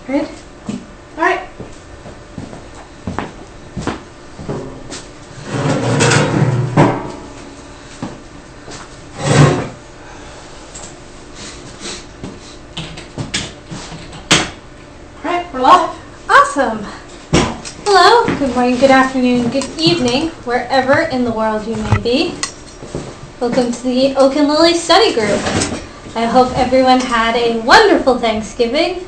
Good? Alright. Alright, we're live. Awesome. Hello, good morning, good afternoon, good evening, wherever in the world you may be. Welcome to the Oak and Lily Study Group. I hope everyone had a wonderful Thanksgiving.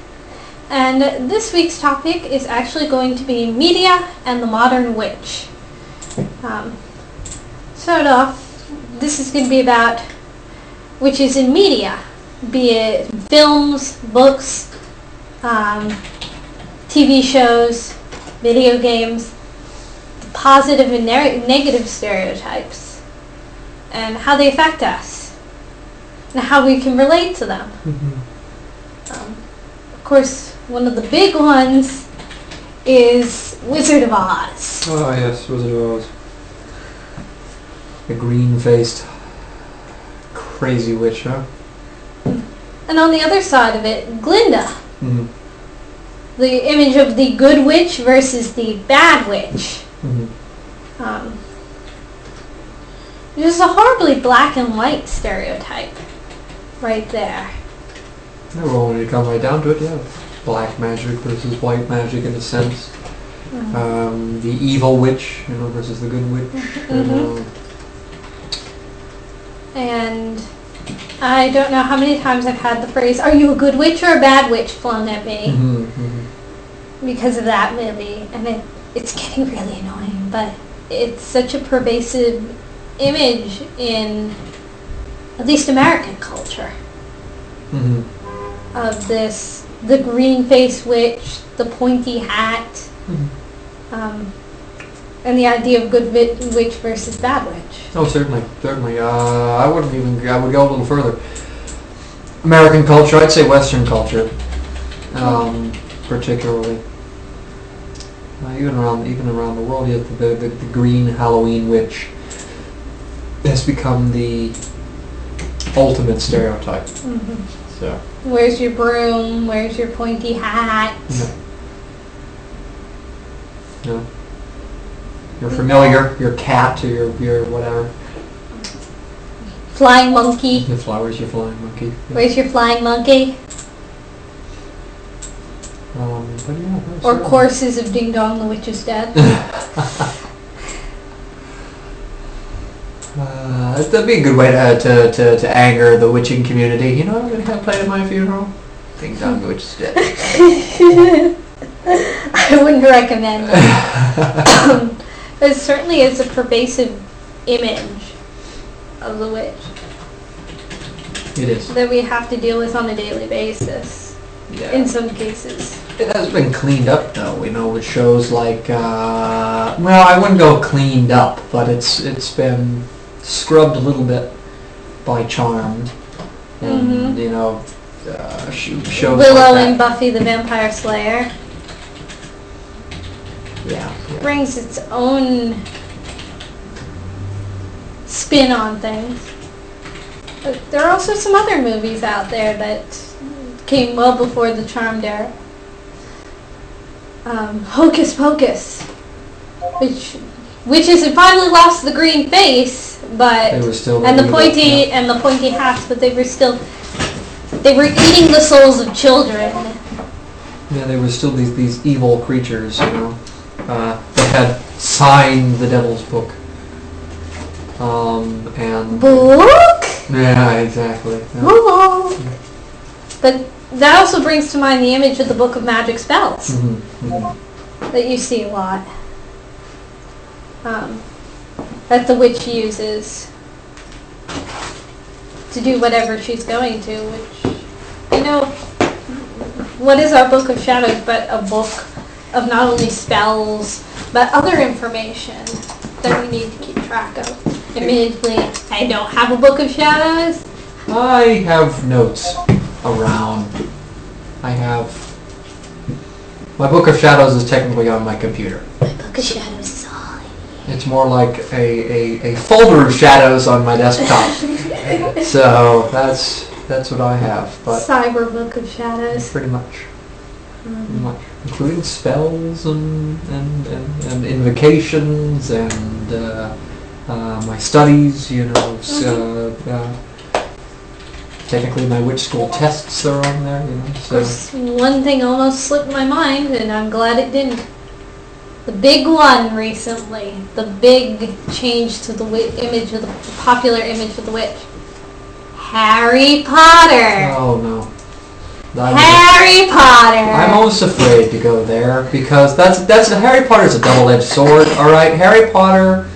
And this week's topic is actually going to be media and the modern witch. Start off, this is going to be about witches in media, be it films, books, TV shows, video games, the positive and negative stereotypes, and how they affect us, and how we can relate to them. Of course, one of the big ones is Wizard of Oz. Oh yes, Wizard of Oz. The green-faced, crazy witch, huh? And on the other side of it, Glinda. Mm-hmm. The image of the good witch versus the bad witch. Mm-hmm. There's a horribly black and white stereotype right there. Yeah, well, when you come right down to it, yeah. Black magic versus white magic in a sense. Mm-hmm. The evil witch, versus the good witch. Mm-hmm. And I don't know how many times I've had the phrase, "Are you a good witch or a bad witch?" flown at me because of that movie. And it's getting really annoying, but it's such a pervasive image in at least American culture of this, the green-faced witch, the pointy hat, and the idea of good witch versus bad witch. Oh, certainly. I would go a little further. American culture, I'd say Western culture, particularly. Even around the world, yet the green Halloween witch has become the ultimate stereotype. So. Where's your broom? Where's your pointy hat? No. Your familiar, your cat, or your whatever. Flying monkey. Where's your flying monkey? Where's your flying monkey? But yeah. Or courses of Ding Dong, the Witch is Dead. That'd be a good way to anger the witching community. You know what I'm going to have played at my funeral? Ding Dong, the Witch is Dead. I wouldn't recommend it. But it certainly is a pervasive image of the witch. It is. That we have to deal with on a daily basis. Yeah. In some cases. It has been cleaned up, though. With shows like, well, I wouldn't go cleaned up, but it's been scrubbed a little bit by Charmed, and shows Willow like and Buffy the Vampire Slayer. Yeah. Brings its own spin on things. But there are also some other movies out there that came well before the Charmed era. Hocus Pocus, which has finally lost the green face, but they were still and the pointy hats, but they were eating the souls of children. Yeah, they were still these evil creatures. They had signed the Devil's Book. And book. Yeah, exactly. Yeah. But that also brings to mind the image of the Book of Magic Spells that you see a lot. That the witch uses to do whatever she's going to, which, what is our Book of Shadows but a book of not only spells, but other information that we need to keep track of. Admittedly, I don't have a Book of Shadows. I have notes around. My Book of Shadows is technically on my computer. My Book of Shadows is all in here. It's more like a folder of shadows on my desktop. So that's what I have. But Cyber Book of Shadows. pretty much. pretty much, including spells and invocations and my studies. Technically, my witch school tests are on there. So one thing almost slipped my mind, and I'm glad it didn't. The big one recently, the big change to the image of the popular image of the witch, Harry Potter. Oh no. Harry Potter. I'm almost afraid to go there because that's Harry Potter's a double-edged sword. All right, Harry Potter.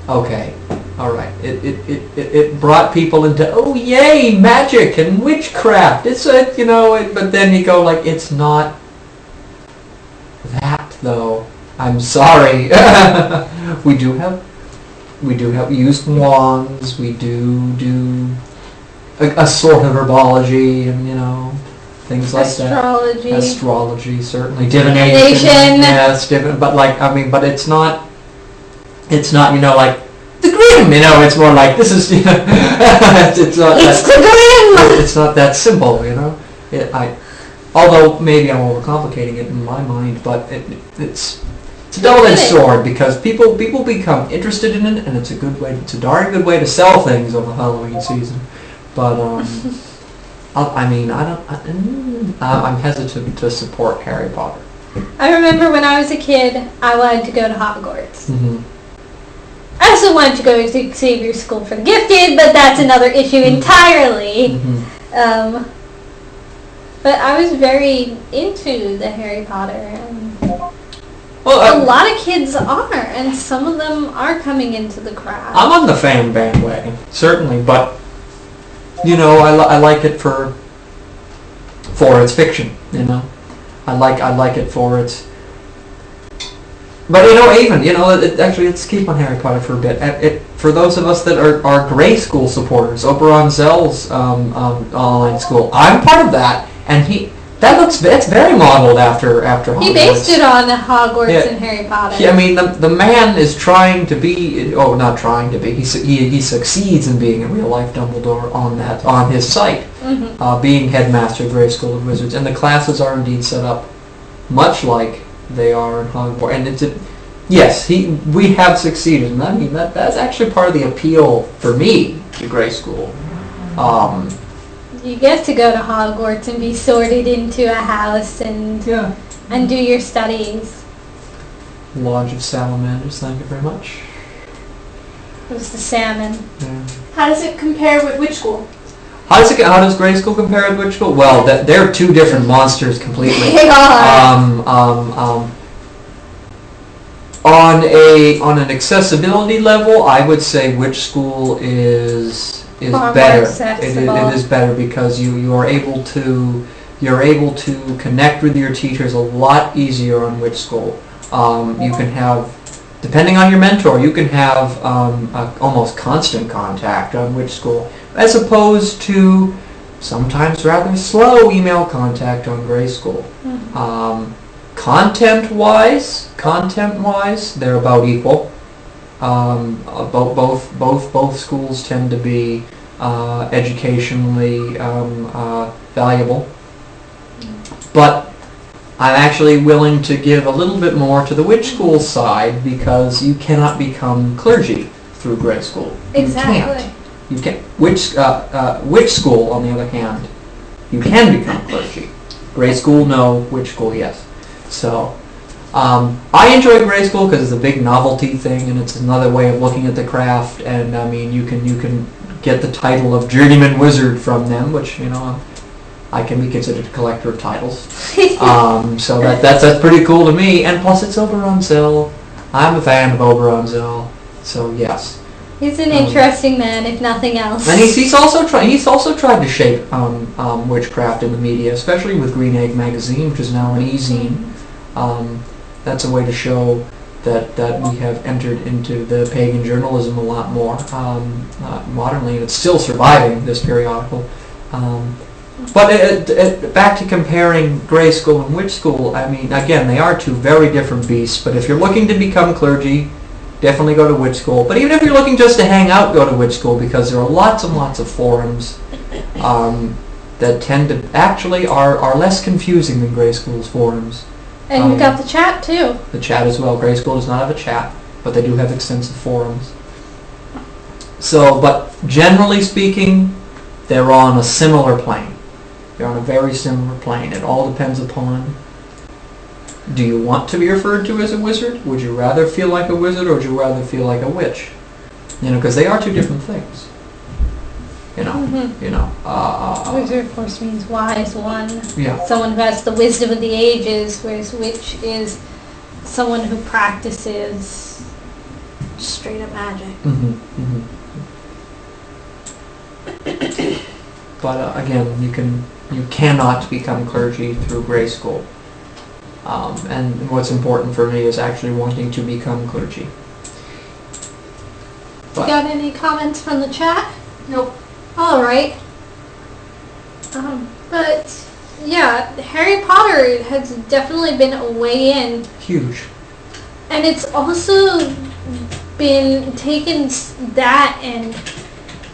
Okay, all right. It brought people into yay magic and witchcraft. It's but then you go like it's not that though. I'm sorry. we do have used wands. We do a sort of herbology and things like astrology. That. Astrology, certainly. Divination. Yes, but it's not like the Grimm. It's more like this is. It's not. It's the Grimm. It's not that simple. Although maybe I'm overcomplicating it in my mind, but it's a double-edged sword because people become interested in it, and it's a darn good way to sell things over Halloween season. But I'm hesitant to support Harry Potter. I remember when I was a kid, I wanted to go to Hogwarts. Mm-hmm. I also wanted to go to Xavier's School for the Gifted, but that's another issue entirely. Mm-hmm. But I was very into the Harry Potter, and well, a lot of kids are, and some of them are coming into the crowd. I'm on the fan bandwagon, certainly, but I like it for its fiction. I like it for its. But actually, let's keep on Harry Potter for a bit. For those of us that are Grey School supporters, Oberon Zell's online school, I'm part of that, and it's very modeled after Hogwarts. He based it on Hogwarts and Harry Potter. Yeah, I mean the man is trying to be. Oh, not trying to be. He succeeds in being a real life Dumbledore on his site, being headmaster of Grey School of Wizards, and the classes are indeed set up much like they are in Hogwarts, and yes, we have succeeded, and I mean that's actually part of the appeal for me to Grey School. You get to go to Hogwarts and be sorted into a house and do your studies. Lodge of Salamanders, thank you very much. It was the salmon. Yeah. How does it compare with Witch School? How does Grey School compare with Witch School? Well, they're two different monsters completely. They are. On an accessibility level, I would say Witch School is far better. More accessible. It is better because you are able to connect with your teachers a lot easier on Witch School. You can have, depending on your mentor, you can have almost constant contact on Witch School, as opposed to sometimes rather slow email contact on Grey School. Mm-hmm. Content-wise, they're about equal. Both schools tend to be educationally valuable, but I'm actually willing to give a little bit more to the Witch School side because you cannot become clergy through Grey School. Exactly. You can't. Witch School, on the other hand, you can become clergy. Grey School, no. Witch School, yes. So, I enjoy Grey School because it's a big novelty thing, and it's another way of looking at the craft. And I mean, you can get the title of journeyman wizard from them, which I can be considered a collector of titles. So that's pretty cool to me. And plus, it's Oberon Zell. I'm a fan of Oberon Zell, so yes. He's an interesting man, if nothing else. And he's also tried to shape witchcraft in the media, especially with Green Egg magazine, which is now an e-zine. That's a way to show that we have entered into the pagan journalism a lot more modernly, and it's still surviving, this periodical. But back to comparing Grey School and Witch School, I mean, again, they are two very different beasts, but if you're looking to become clergy, definitely go to Witch School. But even if you're looking just to hang out, go to Witch School, because there are lots and lots of forums that tend to actually are less confusing than Grey School's forums. And you've got the chat too. The chat as well. Grey School does not have a chat, but they do have extensive forums. So, but generally speaking, they're on a similar plane. They're on a very similar plane. It all depends upon, do you want to be referred to as a wizard? Would you rather feel like a wizard, or would you rather feel like a witch? You know, because they are two different things. You know, Wizard, of course, means wise one. Yeah. Someone who has the wisdom of the ages, whereas witch is someone who practices straight up magic. But again, you cannot become clergy through Grey School. And what's important for me is actually wanting to become clergy. You got any comments from the chat? Nope. All right. But yeah, Harry Potter has definitely been a way in. Huge. And it's also been taken that and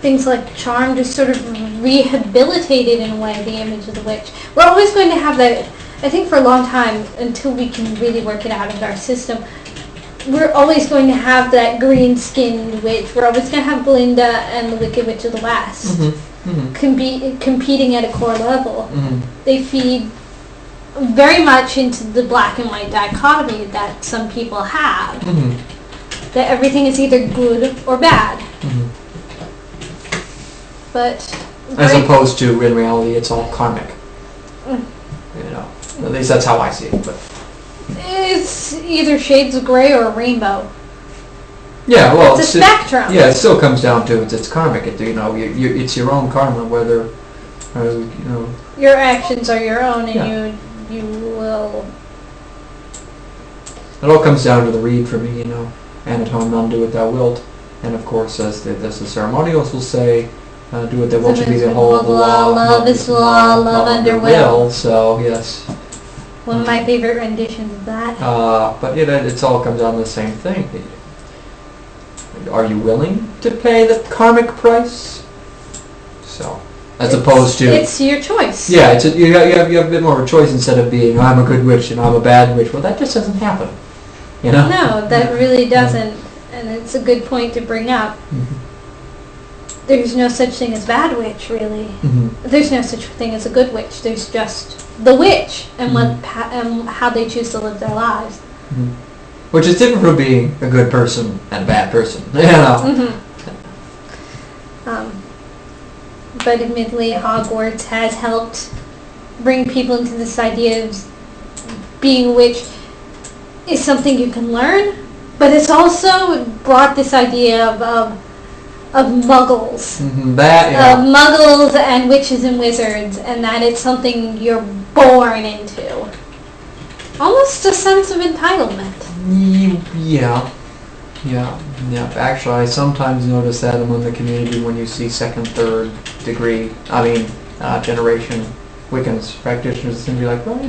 things like charm just sort of rehabilitated in a way the image of the witch. We're always going to have that, I think for a long time, until we can really work it out of our system, we're always going to have that green-skinned witch. We're always going to have Glinda and the Wicked Witch of the West competing at a core level. They feed very much into the black and white dichotomy that some people have. That everything is either good or bad. But as opposed to, in reality, it's all karmic. You know, at least that's how I see it. But it's either shades of gray or a rainbow. Yeah, well, it's a spectrum. Yeah, it still comes down to it's karmic. It's your own karma. Whether your actions are your own, and you will. It all comes down to the reed for me, Anatone, none do what thou wilt, and of course, as the ceremonials will say, do what thou wilt to be the whole of the law. Love is law, love under will. So yes. One of my favorite renditions of that. But it's all comes down to the same thing. Are you willing to pay the karmic price? So, as opposed to it's your choice. Yeah, you have a bit more of a choice instead of being I'm a good witch and I'm a bad witch. Well, that just doesn't happen. No, that really doesn't, and it's a good point to bring up. There's no such thing as bad witch, really. There's no such thing as a good witch. There's just the witch and and how they choose to live their lives. Which is different from being a good person and a bad person. But admittedly, Hogwarts has helped bring people into this idea of being a witch is something you can learn, but it's also brought this idea of muggles. Muggles and witches and wizards, and that it's something you're born into. Almost a sense of entitlement. Yeah. Actually, I sometimes notice that among the community when you see second, third degree, generation Wiccans, practitioners, and be like, well,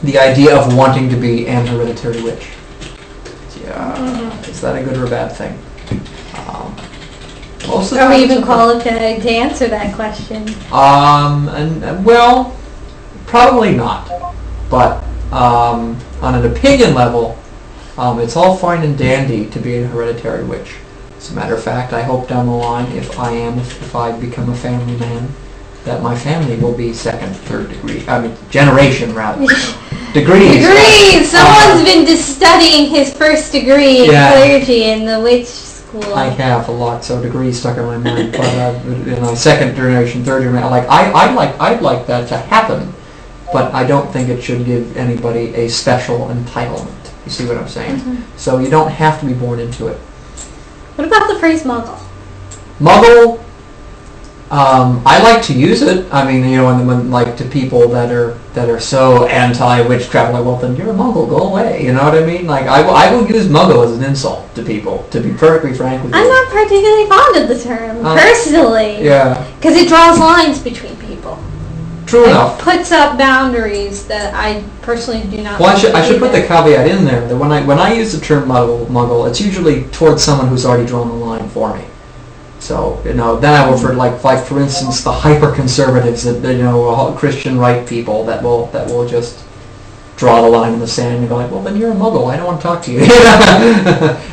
the idea of wanting to be an hereditary witch. Is that a good or a bad thing? Most of the Are we even qualified to answer that question? Well, probably not. But on an opinion level, it's all fine and dandy to be a hereditary witch. As a matter of fact, I hope down the line, if I become a family man, that my family will be second, third degree. Generation rather. Degrees. Someone's been studying his first degree in clergy in the witch school. I have a lot, so degrees stuck in my mind. But second generation, third generation, I'd like that to happen, but I don't think it should give anybody a special entitlement. You see what I'm saying? So you don't have to be born into it. What about the phrase muggle? Muggle. I like to use it. When to people that are so anti-witchcraft, well, then you're a muggle. Go away. You know what I mean? I will use muggle as an insult to people. To be perfectly frank with you, I'm not particularly fond of the term personally. Yeah. Because it draws lines between people. True enough. It puts up boundaries that I personally do not. Well, I should put the caveat in there that when I use the term muggle, it's usually towards someone who's already drawn the line for me. So, then I will refer to like for instance, the hyper-conservatives, Christian right people that will just draw the line in the sand and go like, well, then you're a muggle. I don't want to talk to you.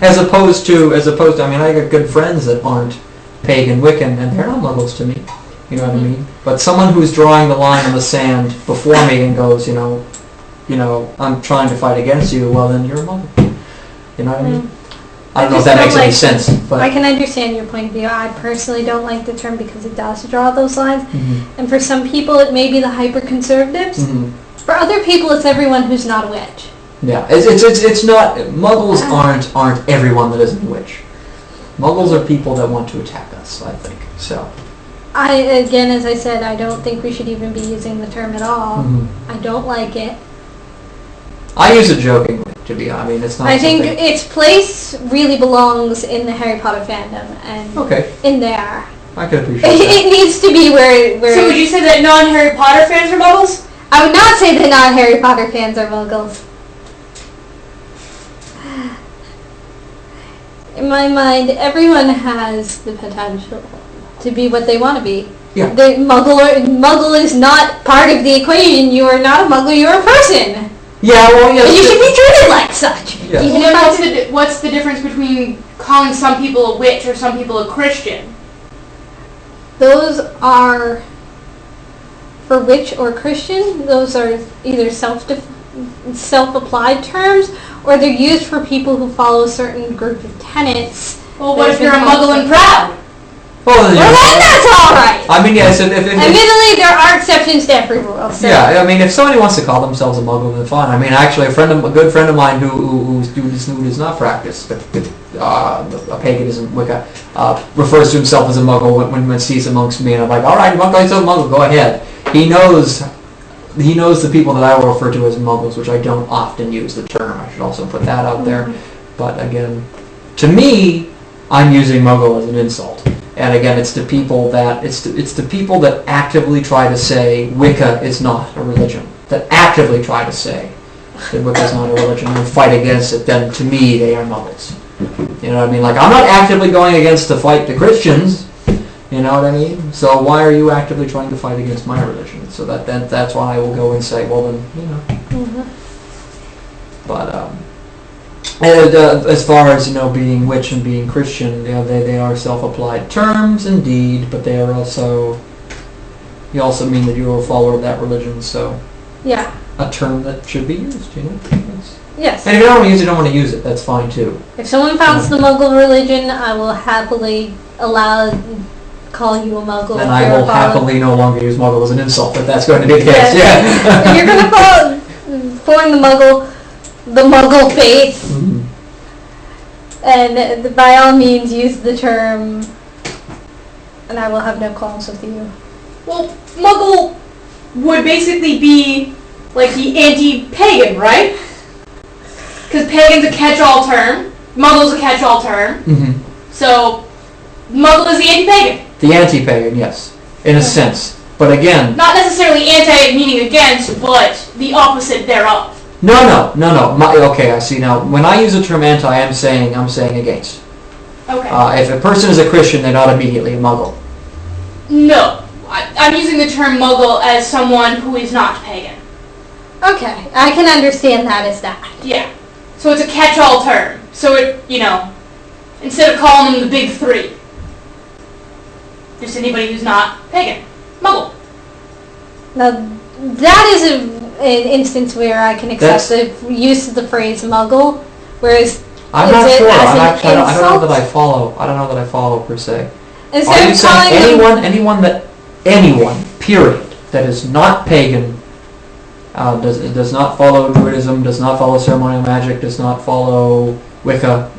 As opposed to, I mean, I got good friends that aren't pagan Wiccan, and they're not muggles to me. You know what I mean? But someone who's drawing the line in the sand before me and goes, I'm trying to fight against you. Well, then you're a muggle. You know what I mean? I don't know if that makes any sense. But I can understand your point of view. I personally don't like the term because it does draw those lines. Mm-hmm. And for some people, it may be the hyper-conservatives. Mm-hmm. For other people, it's everyone who's not a witch. Yeah, it's not. Muggles aren't everyone that isn't a witch. Muggles are people that want to attack us, I think. So. Again, as I said, I don't think we should even be using the term at all. Mm-hmm. I don't like it. I use it jokingly. It's not. I think its place really belongs in the Harry Potter fandom, and in there. I can appreciate that. It needs to be where. So would you say that non-Harry Potter fans are muggles? I would not say that non-Harry Potter fans are muggles. In my mind, everyone has the potential to be what they want to be. Yeah. The muggle is not part of the equation. You are not a muggle. You are a person. Yeah, well, yes. And you should be treated like such. Yes. Even what's the difference between calling some people a witch or some people a Christian? Those are, for witch or Christian, those are either self-applied terms, or they're used for people who follow a certain group of tenets. Well, what if you're a muggle and proud? Well, then that's all right. I mean, yes. Admittedly, there are exceptions to every rule. So. Yeah, I mean, if somebody wants to call themselves a muggle, then fine. I mean, actually, a good friend of mine who does not practice a paganism, Wicca, refers to himself as a muggle when he's amongst me, and I'm like, all right, you want to call yourself a muggle? Go ahead. He knows the people that I will refer to as muggles, which I don't often use the term. I should also put that out there. But again, to me, I'm using muggle as an insult. And again, it's to people that actively try to say Wicca is not a religion. That actively try to say that Wicca is not a religion and fight against it. Then to me, they are muggles. You know what I mean? Like, I'm not actively going against to fight the Christians. You know what I mean? So why are you actively trying to fight against my religion? So that's why I will go and say, well then, But as far as being witch and being Christian, they are self-applied terms indeed, but they are also. You also mean that you are a follower of that religion, so. Yeah. A term that should be used, Yes. And if you don't want to use it, that's fine too. If someone founds the Muggle religion, I will happily call you a Muggle. Then I will happily no longer use Muggle as an insult, if that's going to be the case. Yeah. If you're going to form the Muggle faith, and by all means use the term, and I will have no qualms with you. Well, Muggle would basically be like the anti-pagan, right? Because pagan's a catch-all term, Muggle's a catch-all term, so Muggle is the anti-pagan. The anti-pagan, yes, in a sense. But again... Not necessarily anti meaning against, but the opposite thereof. No. Okay, I see now. When I use the term anti, I'm saying against. Okay. If a person is a Christian, they're not immediately a Muggle. No. I'm using the term Muggle as someone who is not pagan. Okay, I can understand that as that. Yeah. So it's a catch-all term. So instead of calling them the big three, just anybody who's not pagan. Muggle. Now, that is an instance where I can accept the use of the phrase Muggle, whereas I'm not sure. I don't know that I follow. I don't know that I follow per se. Are you saying anyone, period, that is not pagan, does not follow Druidism, does not follow ceremonial magic, does not follow Wicca,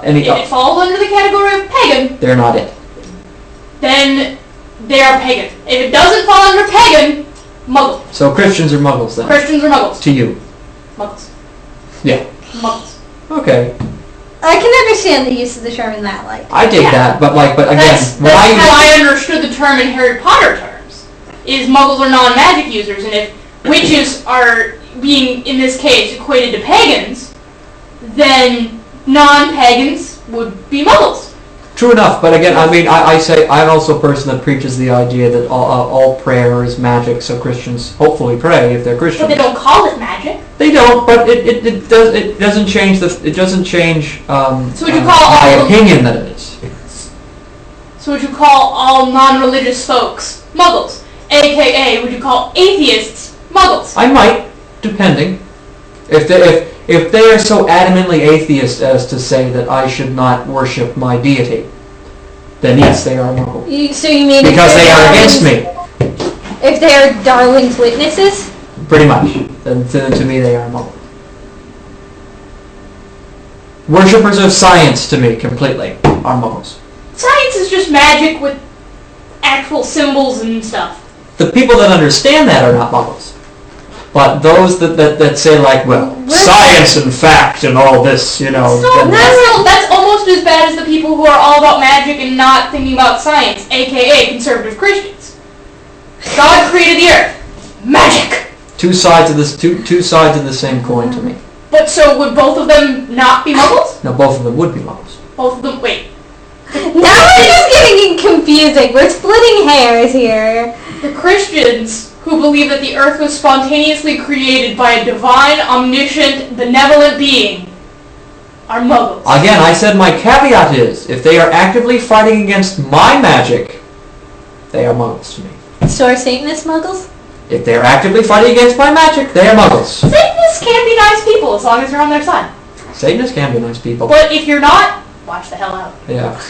if it falls under the category of pagan, they're not it. Then they are pagan. If it doesn't fall under pagan, Muggle. So Christians are Muggles then? Christians are Muggles. To you? Muggles. Yeah. Muggles. Okay. I can understand the use of the term in that light. I dig that, but again, that's how I understood the term in Harry Potter terms. Is Muggles are non-magic users, and if witches are being, in this case, equated to pagans, then non-pagans would be Muggles. True enough, but again, I mean, I say I'm also a person that preaches the idea that all prayer is magic, so Christians hopefully pray if they're Christians. But they don't call it magic. They don't, but it doesn't change So would you call my all opinion that it is. So would you call all non-religious folks muggles? AKA, would you call atheists muggles? I might, depending. If they are so adamantly atheist as to say that I should not worship my deity, then yes, they are muggles. So you mean Because they are against me. If they are Darwin's witnesses? Pretty much. Then to me they are muggles. Worshippers of science to me completely are muggles. Science is just magic with actual symbols and stuff. The people that understand that are not muggles. But those that say like, well, science and fact and all this, you know. So that's almost as bad as the people who are all about magic and not thinking about science, aka conservative Christians. God created the earth. Magic. Two sides of the same coin to me. But so would both of them not be muggles? No, both of them would be muggles. Both of them, wait. Now we're just getting confusing. We're splitting hairs here. The Christians who believe that the earth was spontaneously created by a divine, omniscient, benevolent being are muggles. Again, I said my caveat is, if they are actively fighting against my magic, they are muggles to me. So are Satanist muggles? If they are actively fighting against my magic, they are muggles. Satanists can be nice people as long as you're on their side. Satanists can be nice people. But if you're not, watch the hell out. Yeah,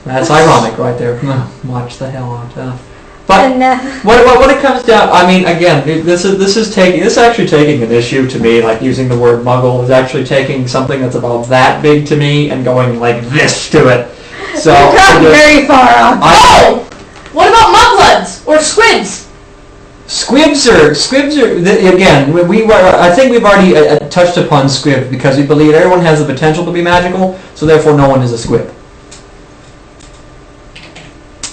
that's ironic right there. Watch the hell out. But And, what it comes down, I mean, again, this is actually taking an issue to me. Like using the word muggle is actually taking something that's about that big to me and going like this to it. So we've gotten very far off. Oh! What about mugbloods or squids? Squibs are again. I think we've already touched upon squib because we believe everyone has the potential to be magical, so therefore no one is a squib.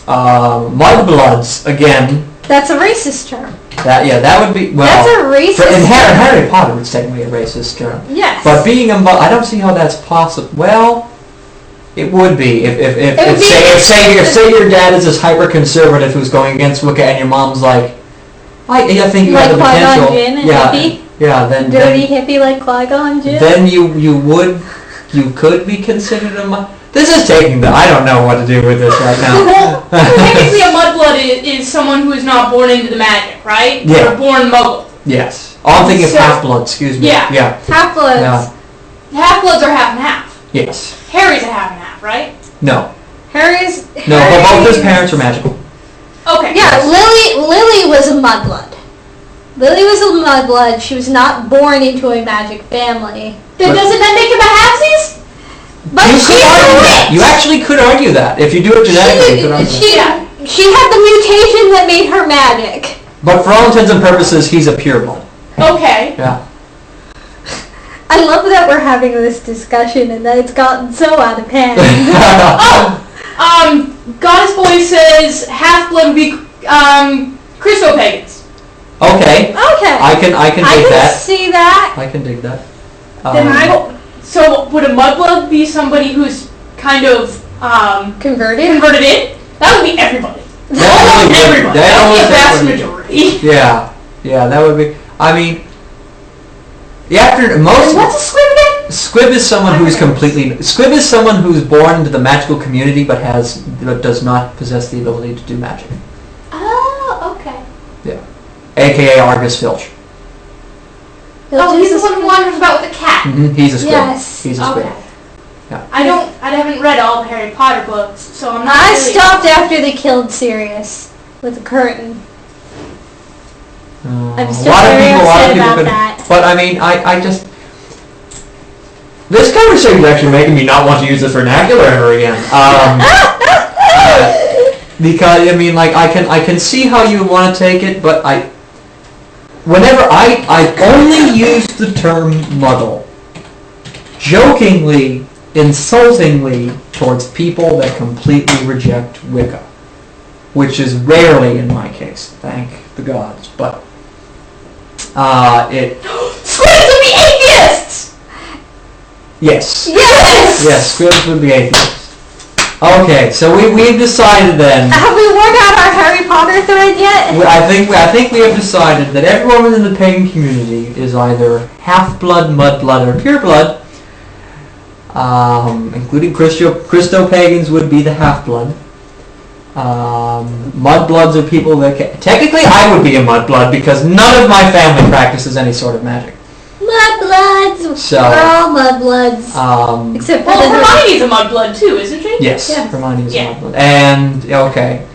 Mudbloods again. That's a racist term. That would be well. That's a racist In term. Harry Potter, it's technically a racist term. Yes. But being I don't see how that's possible. Well, it would be if say your dad is this hyper conservative who's going against Wicca and your mom's like, I think you have the potential. Qui-Gon Jinn and hippie? Yeah, then Dirty hippie like Qui-Gon Jinn? Then you could be considered a This is taking I don't know what to do with this right now. Well, technically a mudblood is someone who is not born into the magic, right? Yeah. They're born muggle. Yes. Oh, I'm thinking of half-blood, excuse me. Yeah. Half-bloods. Yeah. Half-bloods are half and half. Yes. Harry's a half and half, right? No. Harry's... No, but both his parents are magical. Okay. Yeah, Lily was a mudblood. Lily was a mudblood. She was not born into a magic family. Then doesn't that make him a halfsies? But You she's could a argue that. witch. You actually could argue that. If you do it genetically, you could argue that. She had the mutation that made her magic. But for all intents and purposes, he's a pureblood. Okay. Yeah. I love that we're having this discussion and that it's gotten so out of hand. Goddess Boy says half-blood would be, Christo-pagans. Okay. Okay. I can dig that. See that. I can dig that. So would a mudblood be somebody who's kind of Converted? converted in? That would be everybody. That Almost would be- everybody. that That would be a almost vast everybody. majority. Yeah, that would be. I mean, most What's a squib again? squib is someone who's squib is someone who's born into the magical community but does not possess the ability to do magic. Oh, okay. Yeah, aka Argus Filch. Oh, he's the one who wanders about with a cat. He's a squib. Yes. He's a squib. Okay. Yeah. I haven't read all the Harry Potter books, so I'm not I really... stopped after they killed Sirius with a curtain. I'm still very upset about that. But I mean, I just... This conversation is actually making me not want to use the vernacular ever again. Because, I mean, like, I can see how you want to take it, but whenever I only use the term muggle jokingly, insultingly towards people that completely reject Wicca, which is rarely in my case, thank the gods, but Squibs would be atheists! yes. Yes! Yes, squibs would be atheists. Okay, so we've decided then. Have we worked out our Harry Potter thread yet? I think we have decided that everyone within the pagan community is either half-blood, mud-blood, or pure-blood. Including Christo-pagans would be the half-blood. Mudbloods are people that technically I would be a mudblood because none of my family practices any sort of magic. Mudbloods. So, we're all mudbloods. Except for Hermione's a mudblood too, isn't she? Yes, Yes. Hermione's a mudblood. And okay.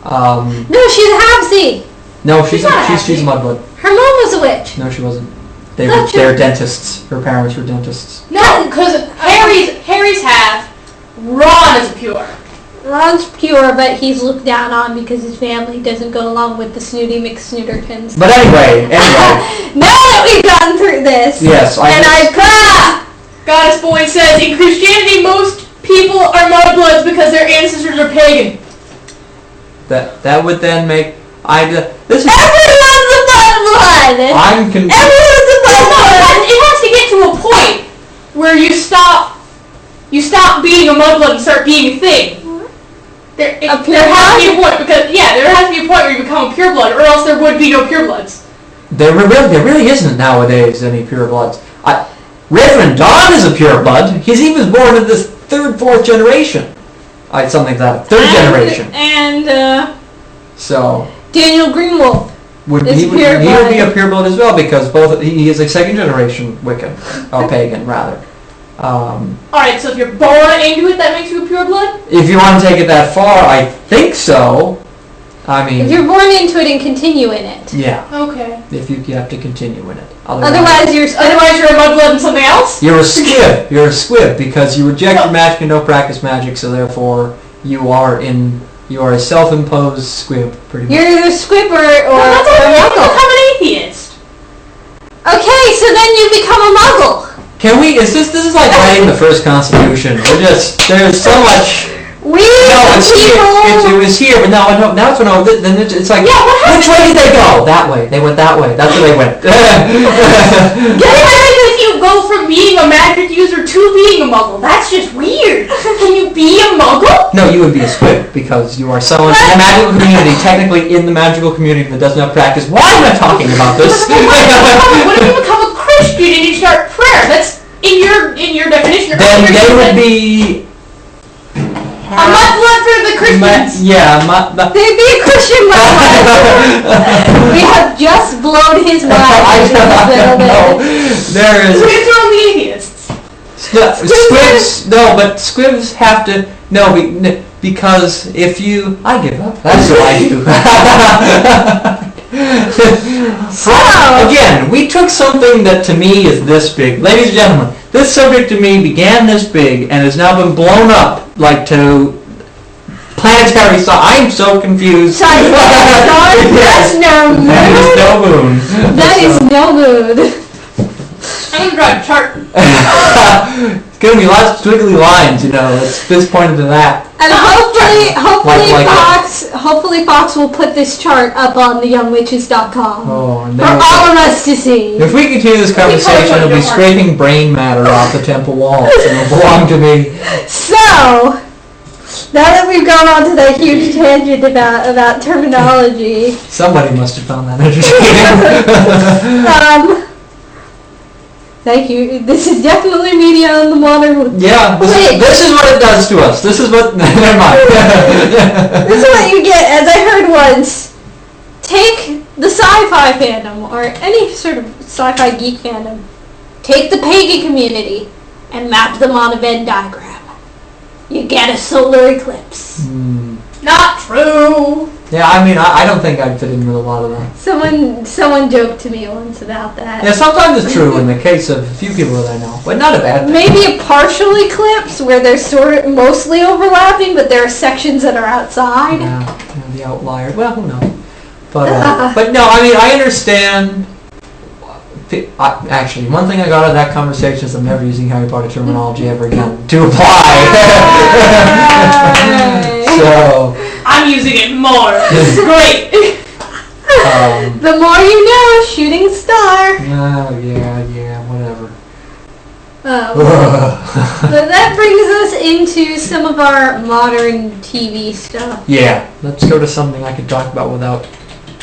No, she's a half-seed. No, she's not a a mudblood. Her mom was a witch. No, she wasn't. They're dentists. Her parents were dentists. No, because Harry's half. Ron is pure. Ron's pure, but he's looked down on because his family doesn't go along with the snooty McSnootertons. But anyway. Now that we've gotten through this, Yes, Goddess Boy says, in Christianity, most people are mudbloods because their ancestors are pagan. That would then make this is. everyone's a mudblood. Everyone's a mudblood. It has to get to a point where you stop being a mudblood and start being a thing. There has to be a point there has to be a point where you become a pureblood, or else there would be no purebloods. There really isn't nowadays any purebloods. Reverend Don is a pureblood. He was born in this third, fourth generation. Something like that. Third generation. And so Daniel Greenwolf. he would be a pureblood as well because he is a second generation Wiccan or pagan rather. Alright, so if you're born into it, that makes you a pureblood? If you want to take it that far, I think so. I mean, if you're born into it and continue in it. Yeah. Okay. If you have to continue in it. Otherwise you're a mudblood and something else? You're a squib. You're a squib because you reject your magic and don't practice magic, so therefore you are a self-imposed squib, pretty much. You're a squib or that's how you become an atheist. Okay, so then you become a muggle. Can we? This is like writing the first Constitution. There's so much. It was here, but now it's then it's like. Yeah, what happened? Which way did they go? That way. They went that way. That's where they went. If you go from being a magic user to being a muggle, that's just weird. Can you be a muggle? No, you would be a squib because you are someone in the magical community, technically in the magical community that does not practice. Why am I talking about this? What if you become a Christian and you start prayer? That's in your definition. Then they would be a mudblood for the Christians. They'd be a Christian mudblood. We have just blown his mind. There is. So we throw in the atheists. Squibs. No, but squibs have to. No, because if you, I give up. That's what I do. So again, we took something that to me is this big. Ladies and gentlemen, this subject to me began this big and has now been blown up like to planetary size. I'm so confused. That's no mood. That is no moon. That is no mood. I'm gonna draw a chart. It's gonna be lots of twiggly lines, It's this point into that. And hopefully Fox will put this chart up on theyoungwitches.com for all of us to see. If we continue this conversation, it'll be scraping brain matter off the temple walls. It'll belong to me. So, now that we've gone on to that huge tangent about terminology. Somebody must have found that interesting. Thank you. This is definitely media in the modern. Yeah, this is what it does to us. This is what. Never mind. This is what you get. As I heard once, take the sci-fi fandom or any sort of sci-fi geek fandom. Take the pagan community and map them on a Venn diagram. You get a solar eclipse. Not true. Yeah, I mean, I don't think I'd fit in with a lot of that. Someone joked to me once about that. Yeah, sometimes it's true in the case of a few people that I know, but not a bad thing. Maybe a partial eclipse where they're sort of mostly overlapping, but there are sections that are outside. Yeah, the outlier. Well, who knows? But no, I mean, I understand. Actually, one thing I got out of that conversation is I'm never using Harry Potter terminology ever again to apply. So I'm using it more. This is great. The more you know, shooting star. Yeah, whatever. But that brings us into some of our modern TV stuff. Yeah, let's go to something I could talk about without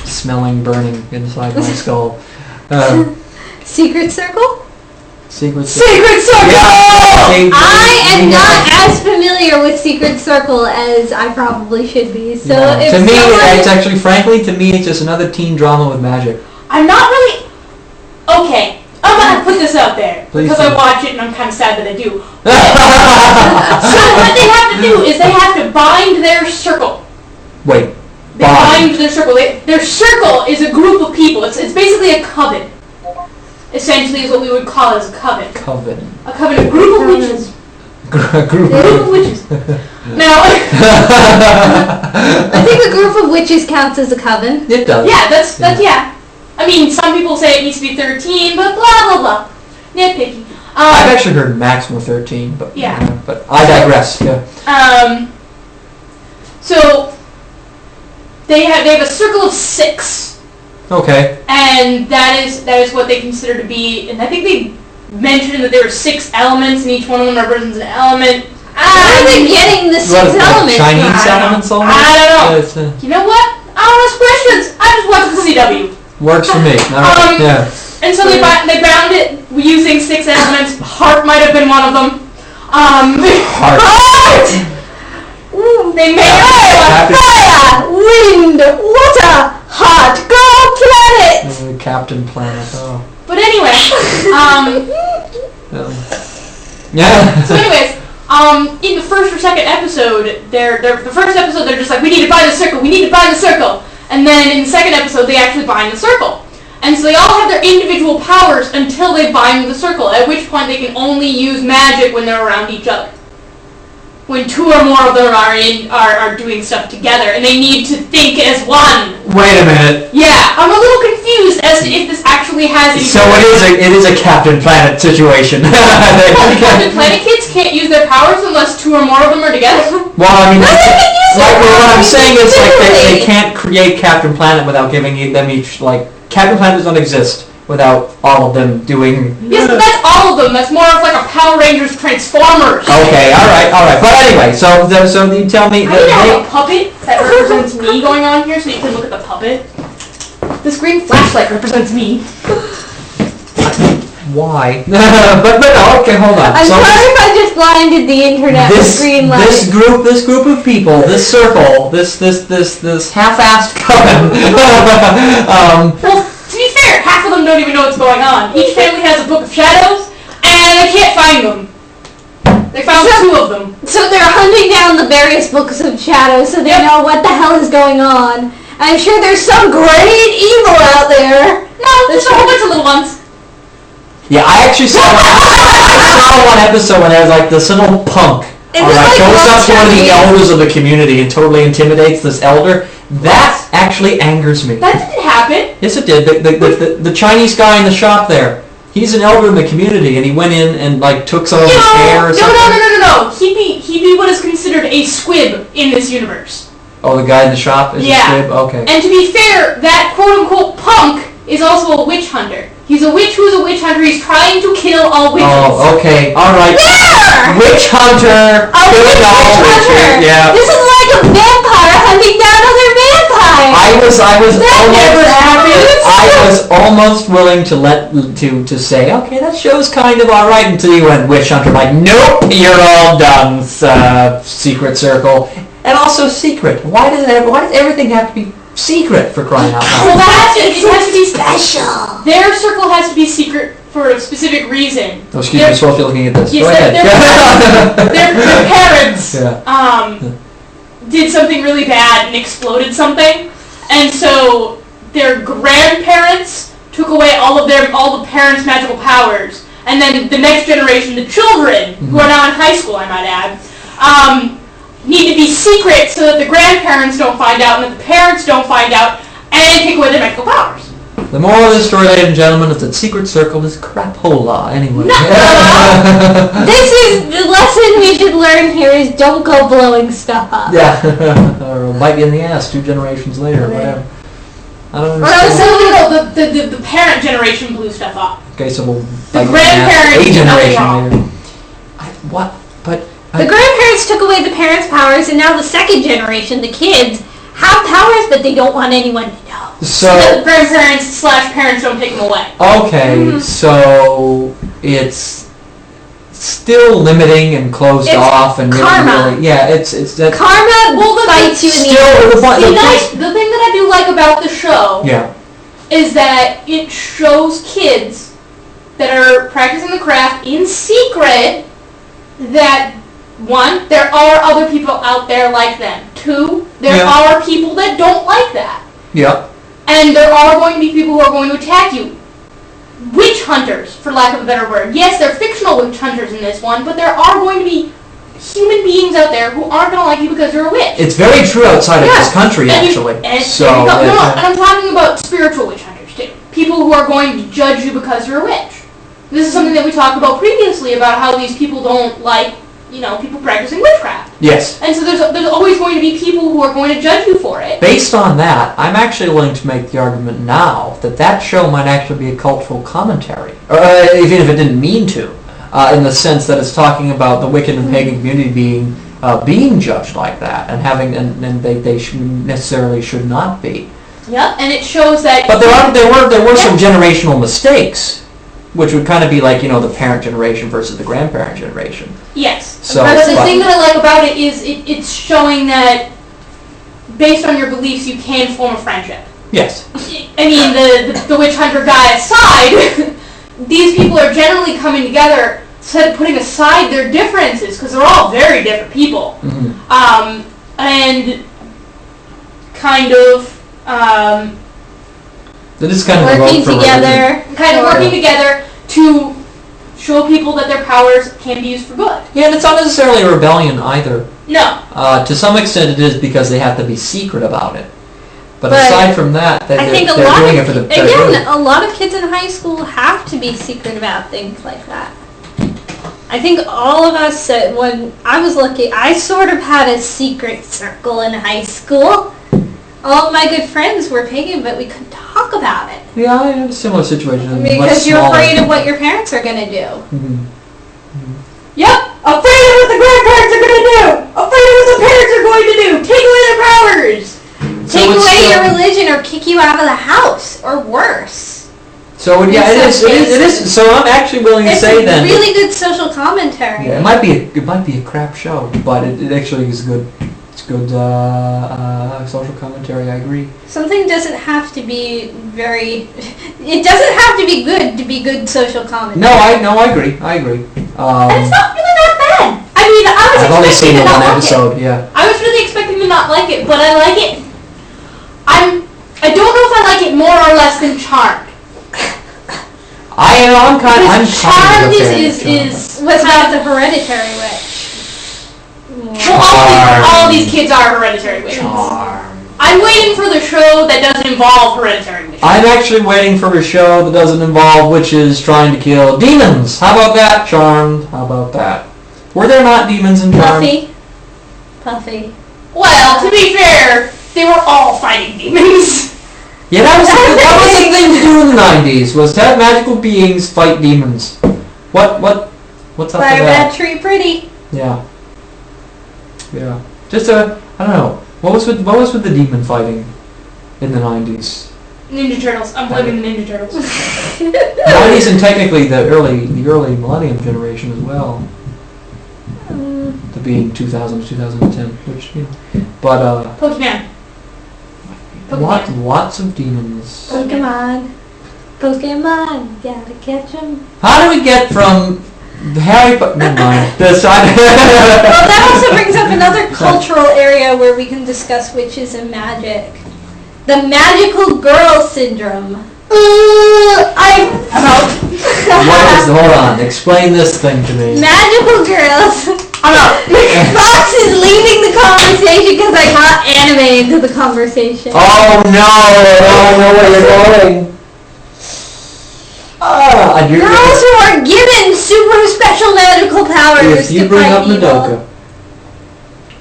smelling burning inside my skull. Secret Circle? Secret Circle! Yeah. I am not as familiar with Secret Circle as I probably should be. So No. if To me, someone- it's actually, frankly, to me, it's just another teen drama with magic. I'm not really... Okay, I'm gonna put this out there. Please because do. I watch it and I'm kind of sad that I do. So what they have to do is they have to bind their circle. Wait. They bind their circle. Their circle is a group of people. It's basically a coven. Essentially is what we would call it as a coven. Coven. A coven, a group of witches. Group. A group of witches. Now, I think a group of witches counts as a coven. It does. yeah, that's yeah. I mean, some people say it needs to be 13, but blah blah blah. Nitpicky. I've actually heard maximum 13, but Yeah. but I digress. Yeah. So they have a circle of 6. Okay. And that is what they consider to be, and I think they mentioned that there were 6 elements, and each one of them represents an element. Where are they getting the 6 What is that, elements? Chinese I don't elements know. almost? I don't know. Yeah, it's, You know what? I don't ask questions. I just watch the CW. works for me. All right. Yeah. And so they bound it using 6 elements. Heart might have been one of them. Heart. Ooh, They made fire, wind, water, heart, go planet! Captain Planet. Oh. But anyway, Yeah. so anyways, in the first or second episode, the first episode they're just like, we need to bind the circle, we need to bind the circle. And then in the second episode they actually bind the circle. And so they all have their individual powers until they bind the circle, at which point they can only use magic when they're around each other. When 2 or more of them are doing stuff together, and they need to think as one. Wait a minute. Yeah, I'm a little confused as to if this actually has any... So it is a Captain Planet situation. Well, the Captain Planet kids can't use their powers unless 2 or more of them are together. Well, I mean, No, they can use like their what I'm powers saying is like they individually. can't create Captain Planet without giving them each like Captain Planet does not exist without all of them doing. Yes, but that's all of them. That's more of like a Power Rangers Transformers. Okay, all right. But anyway, so you tell me I that need to have a puppet that represents me going on here, so you can look at the puppet. This green flashlight represents me. why? but no, okay, hold on. I'm So sorry if I just blinded the internet with green light. this group of people, this circle, this half-assed coven. Well, to be fair, half of them don't even know what's going on. Each family has a book of shadows, and they can't find them. They found 2 of them. So they're hunting down the various books of shadows so they Yep. know what the hell is going on. I'm sure there's some great evil out there. No, there's a whole bunch of little ones. Yeah, I actually saw one episode when there was like this little punk. It was like goes up to one of the Monster elders of the community and totally intimidates this elder. That actually angers me. That didn't happen. Yes, it did. The Chinese guy in the shop there. He's an elder in the community, and he went in and like took some of his hair or something. No. He'd be what is considered a squib in this universe. Oh, the guy in the shop is a squib? Okay. And to be fair, that quote-unquote punk is also a witch hunter. He's a witch who's a witch hunter. He's trying to kill all witches. Oh, okay. All right. There! Witch hunter. A Killing witch all hunter! witches. Yeah. This is like a vampire hunting down other vampires! I was almost willing to say, okay, that show's kind of all right until you went witch hunter. Like, nope, you're all done, Secret Circle, and also secret. Why does everything have to be secret for crying out Well, loud? it has to be special. Their circle has to be secret for a specific reason. Oh, excuse me, I'm supposed to be looking at this. Yes, Go ahead. their parents Yeah. did something really bad and exploded something, and so their grandparents took away all the parents' magical powers, and then the next generation, the children who are now in high school, I might add, need to be secret so that the grandparents don't find out and that the parents don't find out, and take away their magical powers. The moral of this story, ladies and gentlemen, is that Secret Circle is crapola. Anyway. This is the lesson we should learn here is don't go blowing stuff up. Yeah. Or it'll bite you in the ass 2 generations later, or whatever. I don't understand. The parent generation blew stuff up. Okay, so we'll The bite you in the ass grandparents a did nothing generation wrong. later. What? But The grandparents took away the parents' powers, and now the second generation, the kids, have powers, but they don't want anyone to know. So the grandparents / parents don't take them away. Okay, so it's still limiting and closed off and karma. Really, yeah, it's that karma bites you in the ass. The thing that I do like about the show is that it shows kids that are practicing the craft in secret that, one, there are other people out there like them. Two, there are people that don't like that. Yep. And there are going to be people who are going to attack you. Witch hunters, for lack of a better word. Yes, they're fictional witch hunters in this one, but there are going to be human beings out there who aren't going to like you because you're a witch. It's very true outside of this country, actually. And I'm talking about spiritual witch hunters, too. People who are going to judge you because you're a witch. This is something that we talked about previously about how these people don't like, people practicing witchcraft. Yes. And so there's always going to be people who are going to judge you for it. Based on that, I'm actually willing to make the argument now that show might actually be a cultural commentary, or even if it didn't mean to, in the sense that it's talking about the Wiccan and pagan community being judged like that, and they necessarily should not be. Yep, and it shows that. But there were some generational mistakes, which would kind of be like the parent generation versus the grandparent generation. Yes. So, but the thing that I like about it is it's showing that based on your beliefs you can form a friendship. Yes. I mean, the witch hunter guy aside, these people are generally coming together, putting aside their differences, because they're all very different people. Mm-hmm. And kind of they're just kind of working together. Working together to show people that their powers can be used for good. Yeah, and it's not necessarily a rebellion either. No. To some extent it is because they have to be secret about it. But aside from that, they're doing it for the a lot of kids in high school have to be secret about things like that. I think all of us, when I was lucky, I sort of had a secret circle in high school. All of my good friends were pagan, but we couldn't talk about it. Yeah, I had a similar situation. Because you're afraid of what your parents are going to do. Mm-hmm. Mm-hmm. Yep, afraid of what the grandparents are going to do. Afraid of what the parents are going to do. Take away their powers. Take away your religion or kick you out of the house, or worse. So it is. So I'm actually willing to say then. It's a really good social commentary. Yeah, it might be a crap show, but it actually is good. It's good social commentary. I agree. Something doesn't have to be very. It doesn't have to be good to be good social commentary. No, I agree. And it's not really that bad. I mean, I've only seen it one episode. Yeah. I was really expecting to not like it, but I like it. I don't know if I like it more or less than Charmed. I'm kind of Charmed is was not the hereditary witch. Well, all these kids are hereditary witches. Charmed. I'm waiting for the show that doesn't involve hereditary witches. I'm actually waiting for a show that doesn't involve witches trying to kill demons. How about that, Charmed? How about that? Were there not demons in Charmed? Puffy. Well, to be fair, they were all fighting demons. Yeah, that was the thing to do in the 90s, was to have magical beings fight demons. What's up with that? Fire that tree pretty. Yeah. Yeah. Just I don't know. What was with the demon fighting in the 90s? Ninja Turtles. I'm blaming the Ninja Turtles. 90s and technically the early Millennium generation as well. The being 2000 to 2010, which but Pokemon. Lots of demons. Pokemon, gotta catch 'em. How do we get from Harry Potter? Never mind. Well, that also brings up another cultural area where we can discuss witches and magic. The magical girl syndrome. I'm out. Hold on. Explain this thing to me. Magical girls. I'm out. Fox is leaving the conversation because I got anime into the conversation. Oh no! I don't know where you're going. Girls who are given super special magical powers. If you bring up Madoka,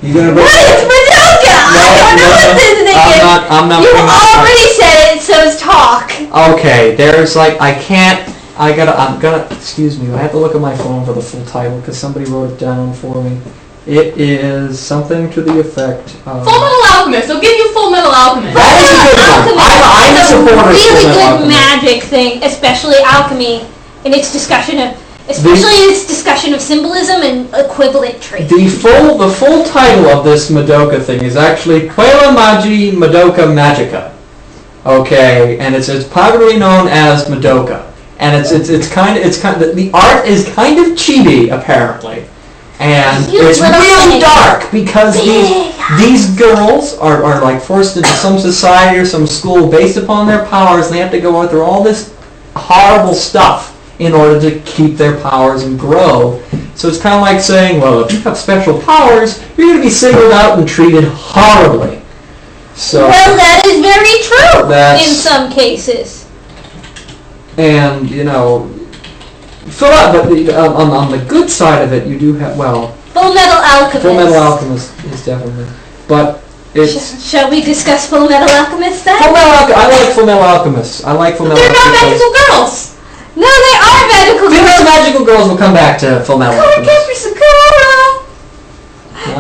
you're gonna bring. What is Madoka? I don't know what this thing is. I'm not. You already said it, so it's talk. Okay, there's I can't. excuse me, I have to look at my phone for the full title because somebody wrote it down for me. It is something to the effect of... Full Metal Alchemist. I'll give you Full Metal Alchemist. That is a good one. I'm a supporter of really Full Metal good Alchemist. magic thing, especially alchemy, in its discussion of, symbolism and equivalent traits. The full title of this Madoka thing is actually Quella Magi Madoka Magica. Okay, and it's popularly known as Madoka, and it's kind of the art is kind of chibi apparently, and it's real dark because these girls are like forced into some society or some school based upon their powers, and they have to go through all this horrible stuff in order to keep their powers and grow. So it's kind of like saying, well, if you have special powers, you're going to be singled out and treated horribly. So, well, that is very true in some cases. And, on the good side of it, you do have, Full Metal Alchemist. Full Metal Alchemist is definitely, but it's... Shall we discuss Full Metal Alchemist then? I like Full Metal Alchemist. I like Full Metal Alchemist. They're not magical girls. No, they are magical girls. Female magical girls will come back to Full Metal Alchemist. Cardcaptor Sakura!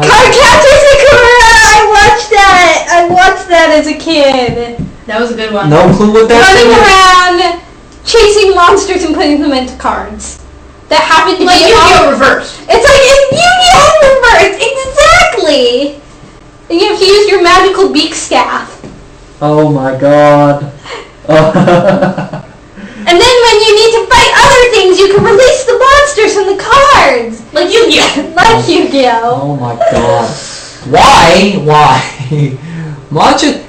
Cardcaptor Sakura! I watched that as a kid. That was a good one. No clue what that Running is. around, chasing monsters and putting them into cards. That happened to like be Yu-Gi-Oh! Reversed. It's like Yu-Gi-Oh! Reversed! Exactly! And you have to use your magical beak staff. Oh my god. And then when you need to fight other things, you can release the monsters from the cards. Like Yu-Gi-Oh! Like Yu-Gi-Oh! Oh my god. Why?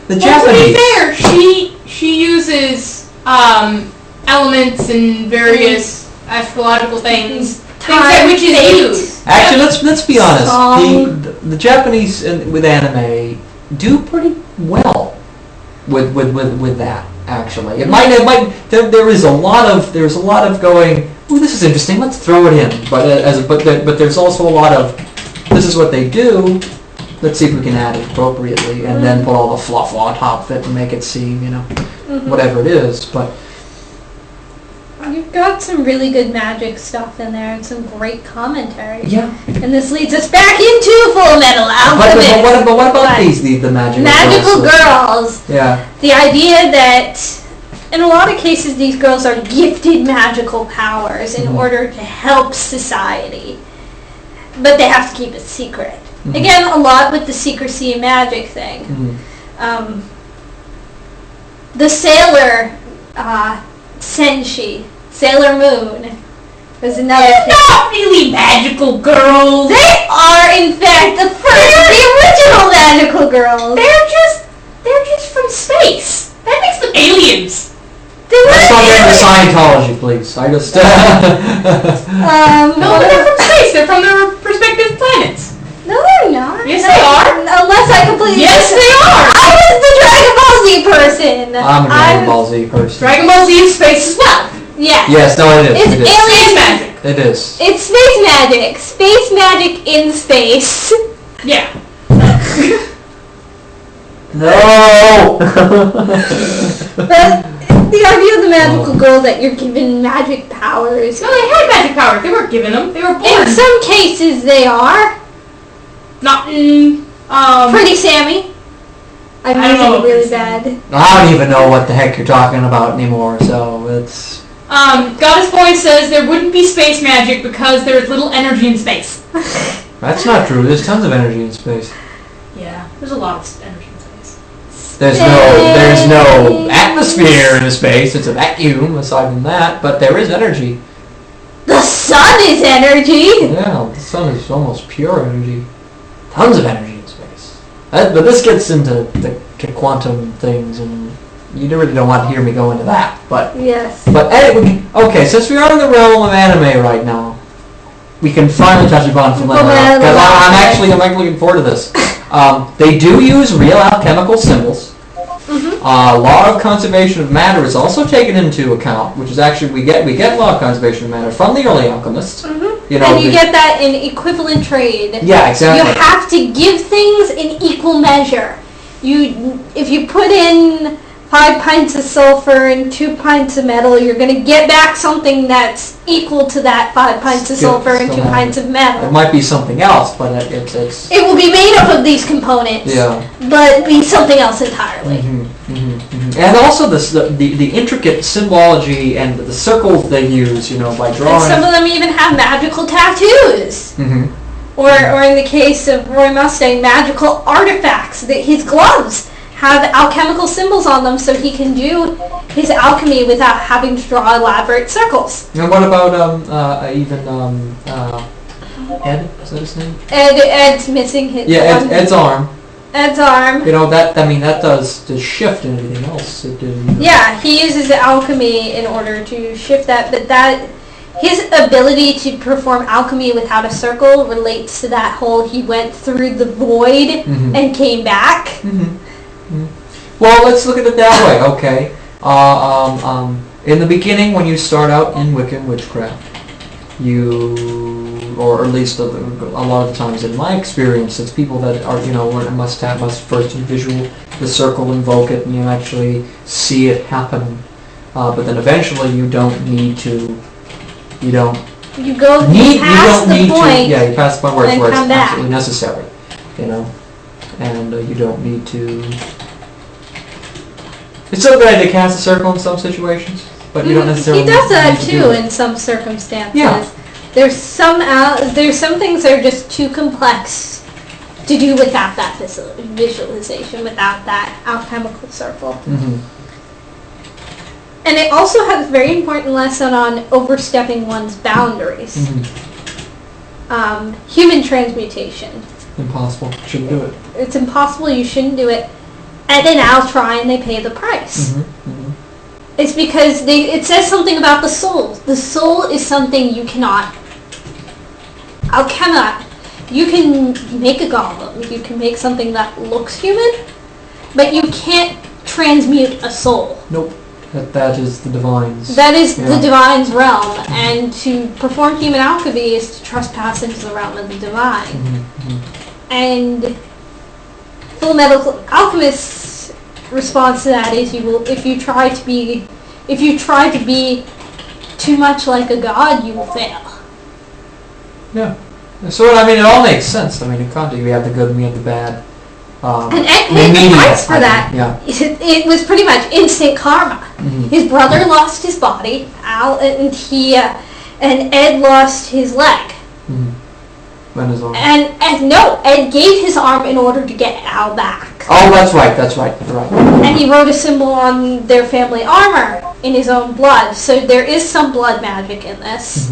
The Japanese. To be fair, she uses elements and various astrological things. Things that witches use. Actually, let's be honest. The Japanese with anime do pretty well with that. Actually, it might. There's a lot of going. Ooh, this is interesting. Let's throw it in. But there's also a lot of. This is what they do. Let's see if we can add it appropriately, and then put all the fluff on top of it and make it seem, whatever it is. But you've got some really good magic stuff in there and some great commentary. Yeah. And this leads us back into Full Metal Alchemist. But what about the magical girls? Yeah. The idea that in a lot of cases these girls are gifted magical powers in order to help society. But they have to keep it secret. Again, a lot with the secrecy and magic thing. The sailor, Senshi, Sailor Moon, was another thing. They're not really magical girls. They are, in fact, the original magical girls. They're just from space. That makes them aliens. Let's not get into Scientology, please. I just... No, but they're from space. They're from their respective planets. No, they're not. Yes, they are. Unless I completely... Yes, they are. I was the Dragon Ball Z person. I'm a Dragon Ball Z person. Dragon Ball Z is space as well. Yes. Yes, no, it is. It's alien magic. It is. It's space magic. Space magic in space. Yeah. No! The idea of the magical girl that you're given magic powers. No, they had magic powers. They weren't given them. They were born. In some cases, they are. Not in, Pretty Sammy. I'm I don't know using it really what bad. I don't even know what the heck you're talking about anymore, so it's... Goddess Boy says there wouldn't be space magic because there's little energy in space. That's not true. There's tons of energy in space. Yeah, there's a lot of energy in space. There's no atmosphere in space. It's a vacuum aside from that, but there is energy. The sun is energy! Yeah, the sun is almost pure energy. Tons of energy in space. But this gets into to quantum things, and you really don't want to hear me go into that. But yes. But anyway, okay, since we are in the realm of anime right now, we can finally touch upon Full Metal Alchemist, because I'm actually looking forward to this. They do use real alchemical symbols. Law of conservation of matter is also taken into account, which is actually we get law of conservation of matter from the early alchemists. You know, and you get that in equivalent trade. Yeah, exactly. You have to give things in equal measure. If you put in 5 pints of sulfur and 2 pints of metal, you're going to get back something that's equal to that 5 pints of sulfur and 2 pints of metal. It might be something else, but it's... It will be made up of these components, but be something else entirely. And also the intricate symbology and the circles they use, by drawing... And some of them even have magical tattoos. Or in the case of Roy Mustang, magical artifacts. His gloves have alchemical symbols on them, so he can do his alchemy without having to draw elaborate circles. And what about Ed? Is that his name? Ed's missing his. Yeah, Ed's arm. Ed's arm. That does the shift and everything else. Yeah, he uses alchemy in order to shift that, but his ability to perform alchemy without a circle relates to that whole he went through the void and came back. Well, let's look at it that way, okay? In the beginning, when you start out in Wiccan witchcraft, or at least a lot of the times in my experience, it's people that are, must first visual the circle, invoke it, and you actually see it happen. But then eventually you don't need to. You don't past need point. You pass the point where it's come back. absolutely necessary, and you don't need to. It's so good to cast a circle in some situations, but you don't necessarily. He does that need too in some circumstances. Yeah. There's some things that are just too complex to do without that visualization, without that alchemical circle. And it also has a very important lesson on overstepping one's boundaries. Human transmutation. Impossible. Shouldn't do it. It's impossible. You shouldn't do it. And then I'll try, and they pay the price. It's because it says something about the soul. The soul is something you cannot. You can make a golem. You can make something that looks human, but you can't transmute a soul. Nope. That is the divine's. That is the divine's realm, and to perform human alchemy is to trespass into the realm of the divine. And Full Metal Alchemist's response to that is, if you try to be too much like a god, you will fail. Yeah. So it all makes sense. In context, we have the good and we have the bad. And Ed paid the price for that. Yeah. It was pretty much instant karma. His brother lost his body, and Ed lost his leg. And his arm. Ed gave his arm in order to get Al back. Oh, that's right. And he wrote a symbol on their family armor in his own blood. So there is some blood magic in this.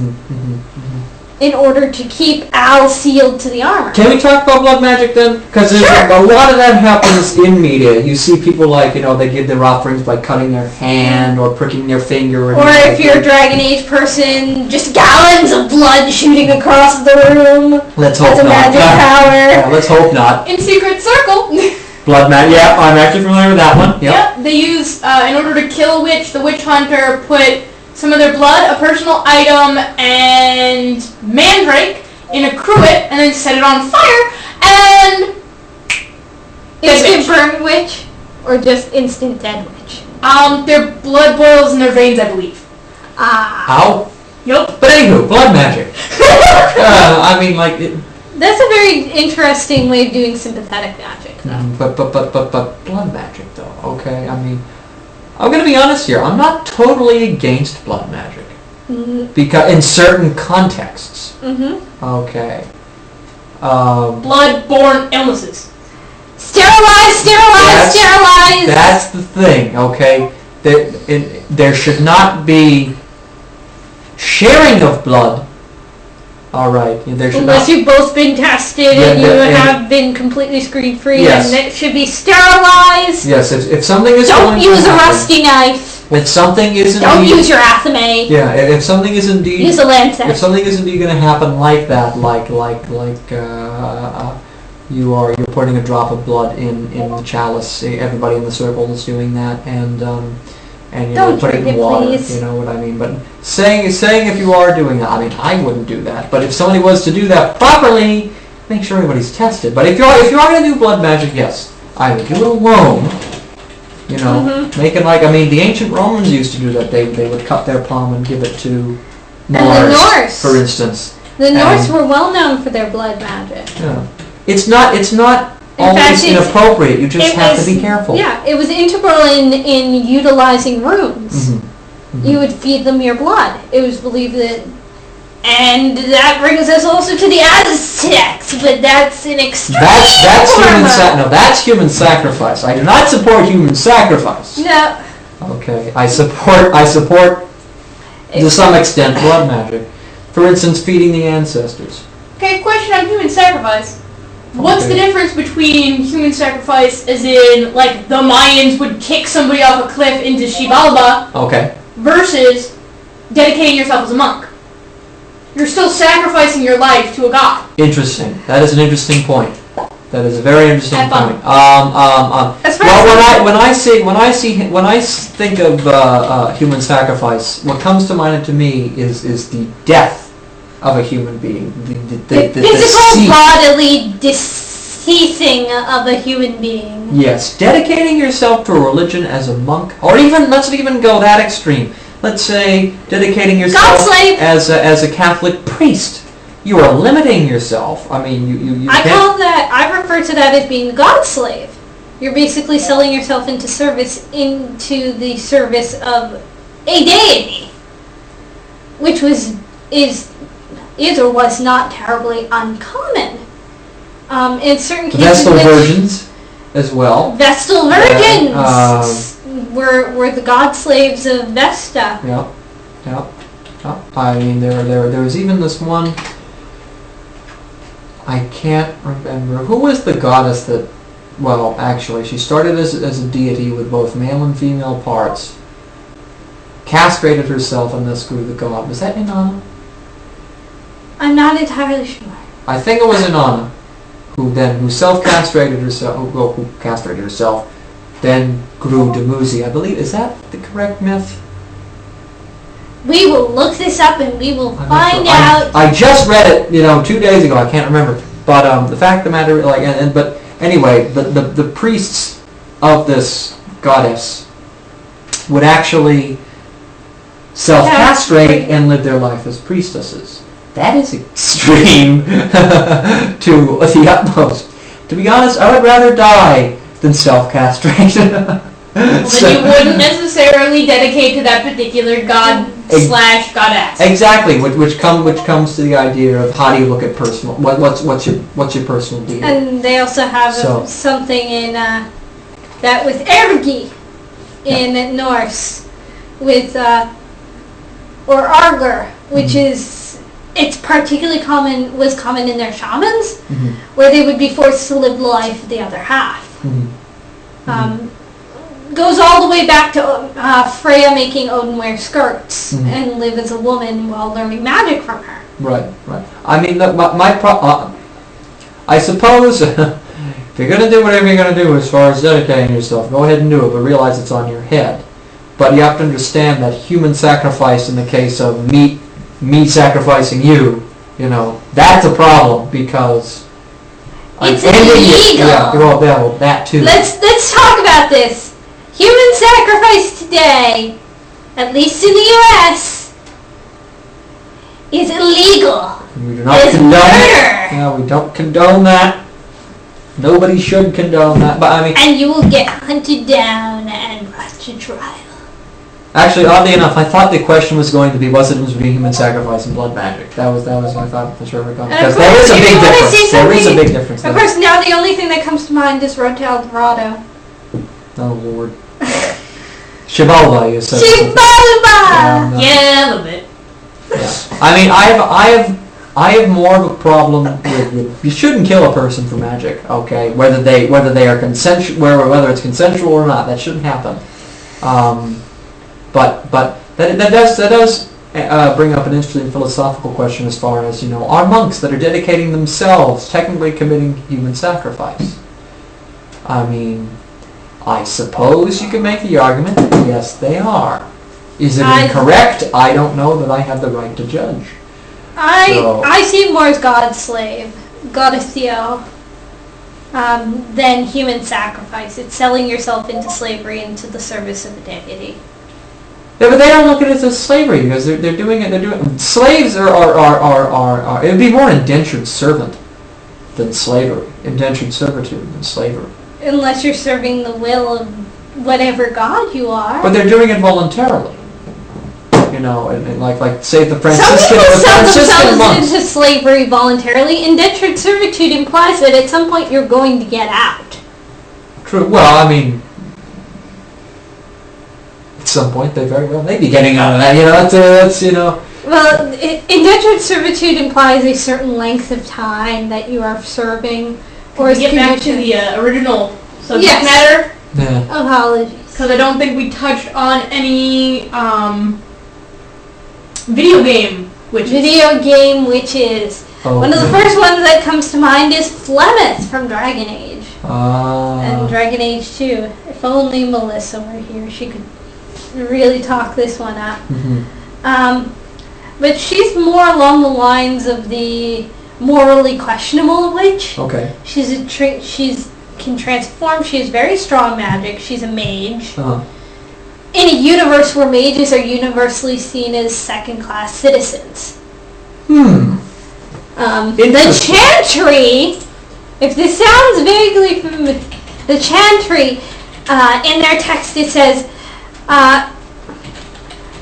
In order to keep Al sealed to the armor. Can we talk about blood magic then? Because a lot of that happens in media. You see people they give their offerings by cutting their hand or pricking their finger. Or if you're a Dragon Age person, just gallons of blood shooting across the room. Let's hope as a not. magic power. Yeah, let's hope not. In Secret Circle. Blood magic. Yeah, I'm actually familiar with that one. Yep. They use, in order to kill a witch, the witch hunter put some of their blood, a personal item, and mandrake in a cruet, and then set it on fire, and instant burn witch, or just instant dead witch? Their blood boils in their veins, I believe. How? Yep. But anywho, blood magic. That's a very interesting way of doing sympathetic magic, though. But blood magic, though. Okay, I'm going to be honest here. I'm not totally against blood magic. Because in certain contexts. Okay. Blood-borne illnesses. Sterilize! That's the thing, okay? There should not be sharing of blood. All right. Unless you've both been tested and you have been completely screen-free, yes. And it should be sterilized. Yes, if something is don't use a rusty knife. If something is don't indeed, use your athame. Yeah, if something is indeed use a lancet. If something is indeed going to happen like that, you're putting a drop of blood in the chalice. Everybody in the circle is doing that, and you put it in water. Please. You know what I mean? But saying if you are doing that, I wouldn't do that. But if somebody was to do that properly, make sure everybody's tested. But if you are going to do blood magic, yes, either do it alone You know, making the ancient Romans used to do that. They would cut their palm and give it to Mars, and the Norse, for instance. The Norse were well known for their blood magic. Yeah, it's not always inappropriate. You just have to be careful. Yeah, it was integral in utilizing runes. You would feed them your blood. It was believed that. And that brings us also to the Aztecs, but that's an extreme that's human sacrifice. I do not support human sacrifice. No. Okay, I support to some extent blood magic. For instance, feeding the ancestors. Okay, question on human sacrifice. What's the difference between human sacrifice, as in, like, the Mayans would kick somebody off a cliff into Xibalba, versus dedicating yourself as a monk? You're still sacrificing your life to a god. Interesting. That is an interesting point. That is a very interesting point. When I think of human sacrifice, what comes to mind to me is the death of a human being. The physical bodily deceasing of a human being. Yes, dedicating yourself to a religion as a monk, or even let's even go that extreme. Let's say dedicating yourself as a Catholic priest. You are limiting yourself. I mean, you I refer to that as being God slave. You're basically selling yourself into the service of a deity, which is or was not terribly uncommon. In certain cases, Vestal virgins as well. Vestal virgins were the god slaves of Vesta. Yeah. I mean, there was even this one. I can't remember who was the goddess that. Well, actually, she started as a deity with both male and female parts. Castrated herself, and thus grew the god. Was that Inanna? I'm not entirely sure. I think it was Inanna, who self-castrated herself, who castrated herself, then grew Dumuzi. I believe, is that the correct myth? We will look this up and we will find out. I just read it, 2 days ago. I can't remember, but the fact of the matter, but anyway, the priests of this goddess would actually self-castrate and live their life as priestesses. That is extreme to the utmost. To be honest, I would rather die than self-castrate. Then you wouldn't necessarily dedicate to that particular god / goddess. Exactly, which comes to the idea of how do you look at personal. What's your personal deity? And they also have something in that with Ergi in Norse with or Arger, which is it's particularly was common in their shamans, where they would be forced to live the life of the other half. Goes all the way back to Freya making Odin wear skirts and live as a woman while learning magic from her. Right. I mean, I suppose if you're going to do whatever you're going to do as far as dedicating yourself, go ahead and do it, but realize it's on your head. But you have to understand that human sacrifice in the case of me sacrificing you, that's a problem because it's illegal. Well, that too. Let's talk about this. Human sacrifice today, at least in the U.S., is illegal. We do not condone it. Yeah, we don't condone that. Nobody should condone that. But I mean, and you will get hunted down and brought to trial. Actually, oddly enough, I thought the question was going to be, was it between human sacrifice and blood magic? That was I thought for sure we're going. Because there is a big difference. There is a big difference. Of course, now the only thing that comes to mind is Road to El Dorado. Oh Lord. Xibalba, you said. Xibalba! Yeah, a little bit. Yeah. I mean, I have more of a problem with you shouldn't kill a person for magic, okay? Whether they are consensual, whether it's consensual or not, that shouldn't happen. But that does bring up an interesting philosophical question as far as are monks that are dedicating themselves technically committing human sacrifice? I mean, I suppose you could make the argument that yes, they are. Is it incorrect? I don't know that I have the right to judge. I see it more as God's slave, Goddess Theo. than human sacrifice. It's selling yourself into slavery, into the service of a deity. Yeah, but they don't look at it as slavery because they're doing it. Slaves are. It would be more indentured servant than slavery. Indentured servitude than slavery. Unless you're serving the will of whatever god you are. But they're doing it voluntarily. You know, and like say the Some Franciscan, people sell themselves monks. into slavery voluntarily. Indentured servitude implies that at some point you're going to get out. True. Well, I mean, at some point they very well may be getting out of that. You know, that's you know. Well, indentured servitude implies a certain length of time that you are serving, or Get back to the original subject Yes. matter, Yeah. apologies. because I don't think we touched on any video game witches. Video game witches. Oh, One of the first ones that comes to mind is Flemeth from Dragon Age. And Dragon Age 2. If only Melissa were here, she could really talk this one up. But she's more along the lines of the morally questionable witch. Okay. She's can transform. She has very strong magic. She's a mage. Uh-huh. In a universe where mages are universally seen as second-class citizens. The Chantry, if this sounds vaguely familiar, the Chantry, in their text it says,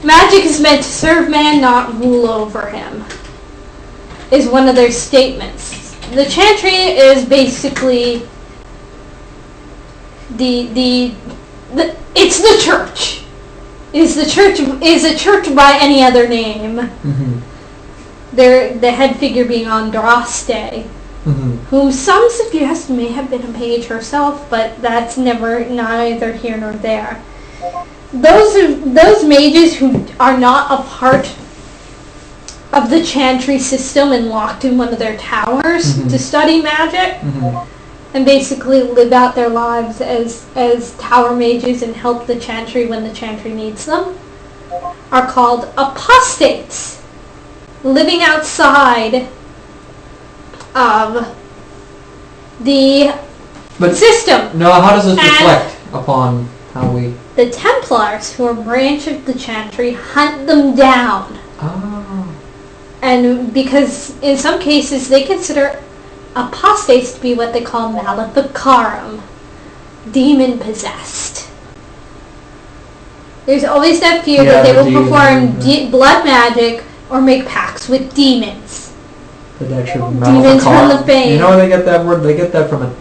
magic is meant to serve man, not rule over him, is one of their statements. The Chantry is basically it's the church. Is a church by any other name? The head figure being Andraste, whom some suggest may have been a mage herself, but that's neither here nor there. Those mages who are not a part of the Chantry system and locked in one of their towers to study magic and basically live out their lives as tower mages and help the Chantry when the Chantry needs them are called apostates, living outside of the system. No, how does this reflect upon how we... The Templars, who are a branch of the Chantry, hunt them down. And because in some cases they consider apostates to be what they call maleficarum, demon-possessed. There's always that fear that they will perform blood magic or make pacts with demons. Demons from the fae. You know where they get that word? They get that from a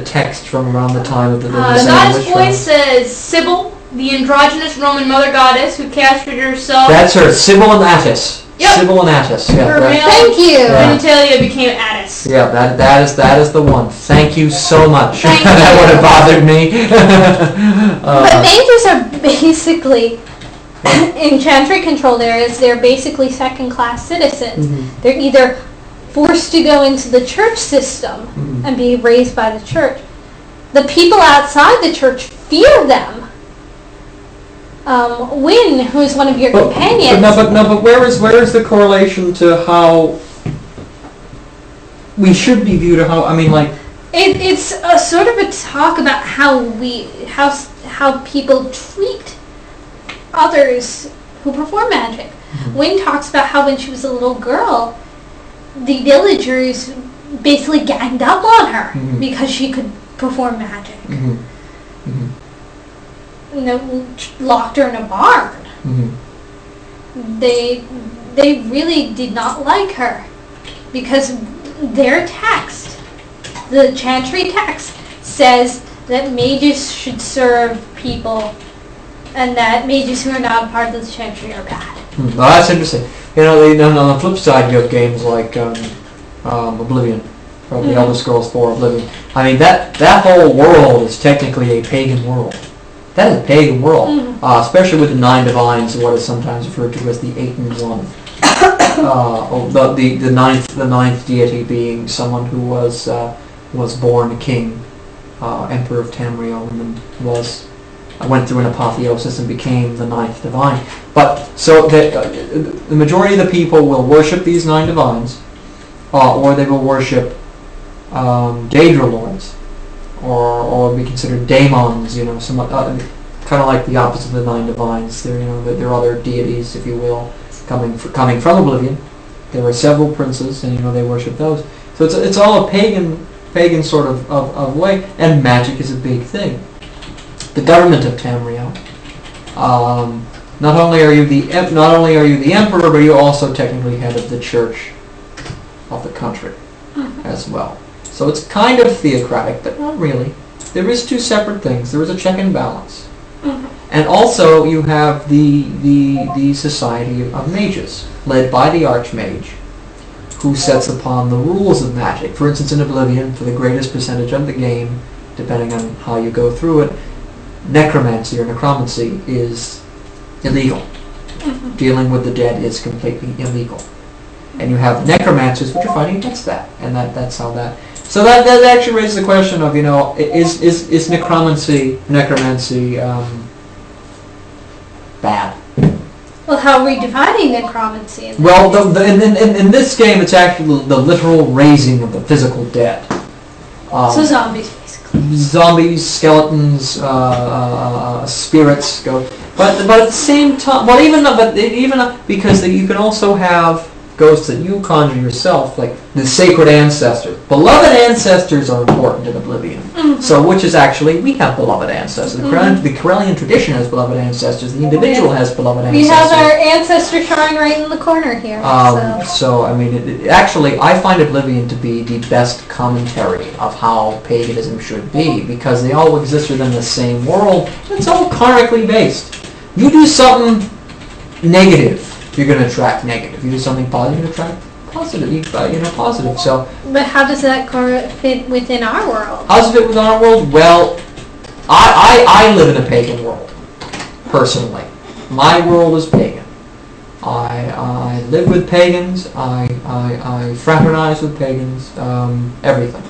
text from around the time of the goddess voice says Sybil, the androgynous Roman mother goddess who captured herself. That's her, Sybil and Attis. Yep. Sybil and Attis. Yeah, her male thank you. genitalia became Attis. Yeah, that is the one. Thank you so much. Thank that you. would have bothered me. But mages are basically, in Chantry controlled areas, they're basically second-class citizens. They're either forced to go into the church system and be raised by the church. The people outside the church fear them. Wynne, who is one of your companions... But where is the correlation to how we should be viewed, or how, I mean, like... It's a sort of a talk about how people treat others who perform magic. Wynne talks about how when she was a little girl, the villagers basically ganged up on her because she could perform magic. And they locked her in a barn. They really did not like her because their text, the Chantry text, says that mages should serve people and that mages who are not a part of the Chantry are bad. Well, that's interesting. You know, on the flip side, you have games like Oblivion, or the Elder Scrolls 4 Oblivion. I mean, that whole world is technically a pagan world. That is a pagan world, especially with the 9 divines, what is sometimes referred to as the 8-in-1. The ninth deity being someone who was born a king, emperor of Tamriel, and then went through an apotheosis and became the 9th divine. But so the majority of the people will worship these 9 divines, or they will worship Daedra lords. or would be considered daemons. Some kind of like the opposite of the 9 divines. There are other deities, if you will, coming from Oblivion. There were several princes, and they worship those. So it's all a pagan sort of way, and magic is a big thing. The government of Tamriel. Not only are you the emperor, but you're also technically head of the church of the country as well. So it's kind of theocratic, but not really. There is 2 separate things. There is a check and balance, and also you have the society of mages, led by the archmage, who sets upon the rules of magic. For instance, in Oblivion, for the greatest percentage of the game, depending on how you go through it, necromancy or necromancy is illegal. Dealing with the dead is completely illegal. And you have necromancers which are fighting against that. And that's how that... So that actually raises the question of, is necromancy bad? Well, how are we defining necromancy? Well, in this game, it's actually the literal raising of the physical dead. So zombies, basically. Zombies, skeletons, spirits go. But at the same time, because you can also have ghosts that you conjure yourself, like the sacred ancestors. Beloved ancestors are important in Oblivion. So, which is actually, we have beloved ancestors. The Corellian tradition has beloved ancestors. The individual has beloved ancestors. We have our ancestor shrine right in the corner here. So I mean, actually, I find Oblivion to be the best commentary of how paganism should be, because they all exist within the same world. It's all karmically based. You do something negative, you're going to attract negative. You do something positive, you're going to attract positive. Positive. So, but how does that fit within our world? How does it fit within our world? Well, I live in a pagan world, personally. My world is pagan. I live with pagans. I fraternize with pagans. Everything.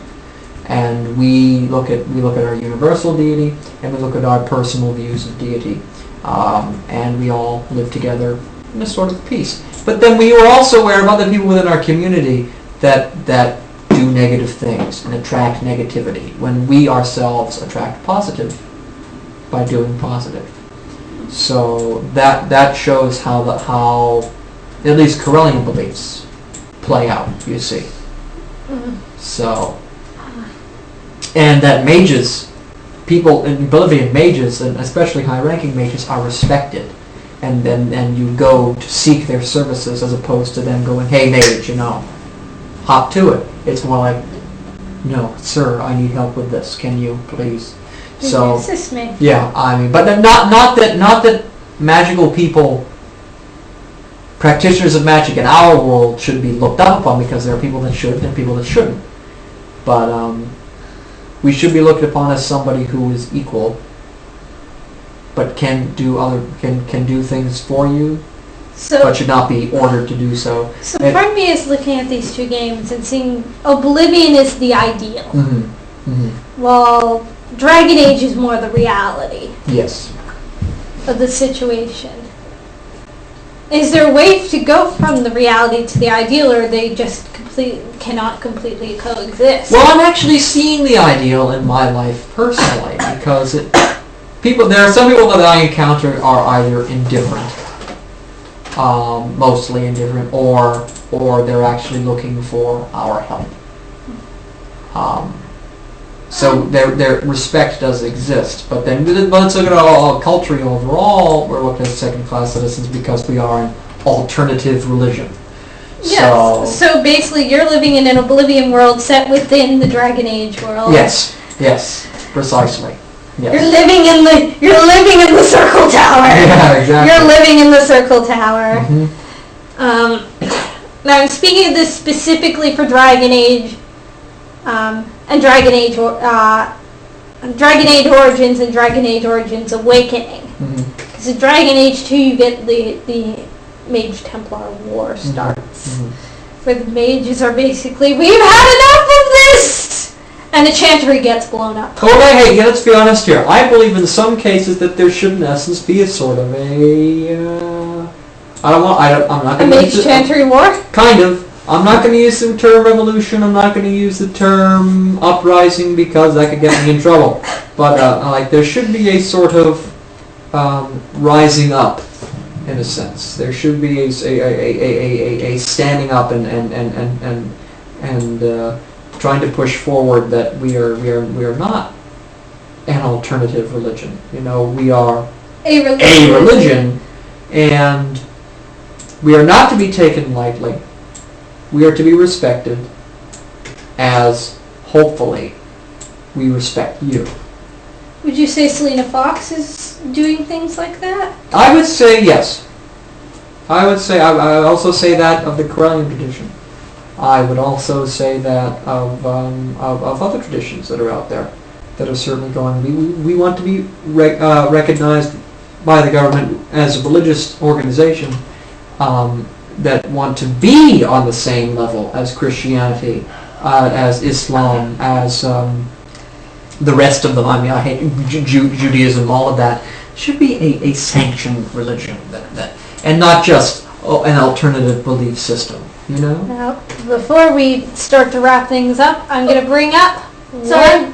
And we look at our universal deity, and we look at our personal views of deity, and we all live together in a sort of peace. But then we are also aware of other people within our community that do negative things and attract negativity, when we ourselves attract positive by doing positive. So that shows how at least Corellian beliefs play out, you see. So, and that mages, people in Oblivion, mages, and especially high-ranking mages, are respected. And then you go to seek their services, as opposed to them going, "Hey mage, hop to it." It's more like, "No, sir, I need help with this. Can you please?" So assist me. Yeah, I mean, but not that magical people, practitioners of magic in our world, should be looked up upon, because there are people that should and people that shouldn't. But we should be looked upon as somebody who is equal, but can do things for you, but should not be ordered to do so. So part of me is looking at these 2 games and seeing Oblivion is the ideal. Well, Dragon Age is more the reality. Yes. Of the situation. Is there a way to go from the reality to the ideal, or they just cannot completely coexist? Well, I'm actually seeing the ideal in my life personally, because there are some people that I encounter are either indifferent, mostly indifferent, or they're actually looking for our help. So their respect does exist, but let's look at our culture overall. We're looking at second-class citizens because we are an alternative religion. Yes. So basically, you're living in an Oblivion world set within the Dragon Age world. Yes, precisely. Yes. You're living in the Circle Tower. Yeah, exactly. You're living in the Circle Tower. Now I'm speaking of this specifically for Dragon Age, and Dragon Age Origins and Dragon Age Origins Awakening. Because in Dragon Age 2 you get the Mage Templar War starts, where the mages are basically, "We've had enough of this!" And the chantry gets blown up. Okay, hey, let's be honest here. I believe in some cases that there should, in essence, be a sort of a... I'm not going to... A mage chantry war? Kind of. I'm not going to use the term revolution. I'm not going to use the term uprising because that could get me in trouble. But like there should be a sort of rising up, in a sense. There should be a standing up and trying to push forward that we are not an alternative religion. You know, we are A religion, and we are not to be taken lightly. We are to be respected as, hopefully, we respect you. Would you say Selena Fox is doing things like that? I would say yes. I would also say that of the Corellian tradition. I would also say that of other traditions that are out there that are certainly going. We want to be recognized by the government as a religious organization that want to be on the same level as Christianity, as Islam, as the rest of them. I mean, I hate Judaism, all of that. Should be a sanctioned religion that and not just an alternative belief system. You know. Now, before we start to wrap things up, I'm going to bring up. Sorry.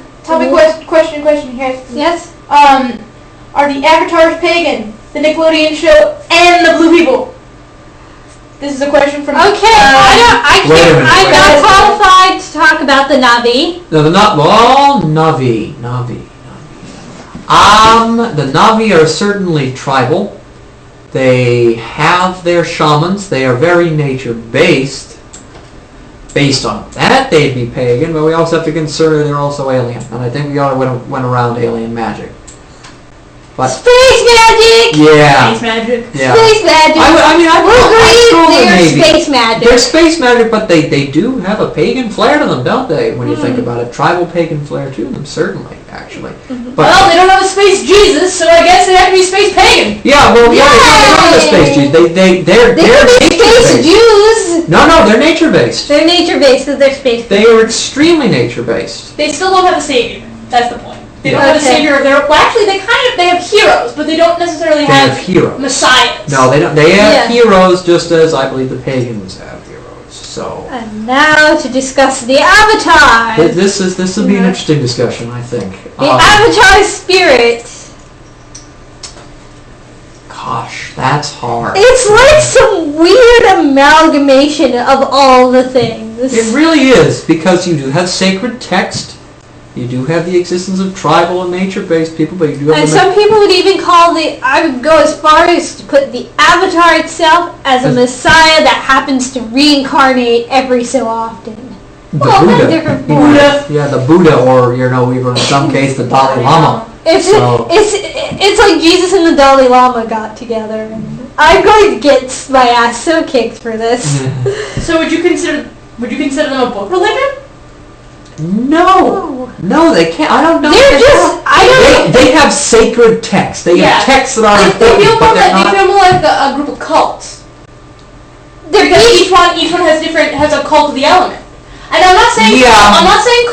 Question here. Yes. Are the avatars pagan? The Nickelodeon show and the Blue People. This is a question from. Okay, I'm not qualified to talk about the Navi. No, Navi. The Navi are certainly tribal. They have their shamans. They are very nature-based. Based on that, they'd be pagan, but we also have to consider they're also alien. And I think we already went around alien magic. But Space magic! Yeah. Space magic. Yeah. Space magic! They're space magic. They're space magic, but they do have a pagan flair to them, don't they, when you think about it? Tribal pagan flair to them, certainly, actually. Mm-hmm. But, well, they don't have a space Jesus, so I guess they have to be space pagan. Yeah, well, yeah, they don't have a space Jesus. They're space Jews! No, they're nature-based. They're nature-based, because they're space. They are extremely nature-based. They still don't have a savior. That's the point. They don't have a savior of their own. Well, actually, they have heroes, but they don't necessarily have heroes. messiahs. No, they don't. They have heroes, just as I believe the pagans have heroes. So. And now to discuss the Avatar. This will be an interesting discussion, I think. The Avatar spirit. Gosh, that's hard. It's like some weird amalgamation of all the things. It really is, because you do have sacred text. You do have the existence of tribal and nature-based people, but you do have... And some people would even call I would go as far as to put the Avatar itself as a messiah that happens to reincarnate every so often. The Buddha. Different forms. Yeah, the Buddha, or, even in some case, the Dalai Lama. It's like Jesus and the Dalai Lama got together. And I'm going to get my ass so kicked for this. So would you consider them a book religion? No, they can't. I don't know. They have sacred texts. They have texts that are important, They feel more not. like a group of cults. Because each one has a cult of the element. And I'm not saying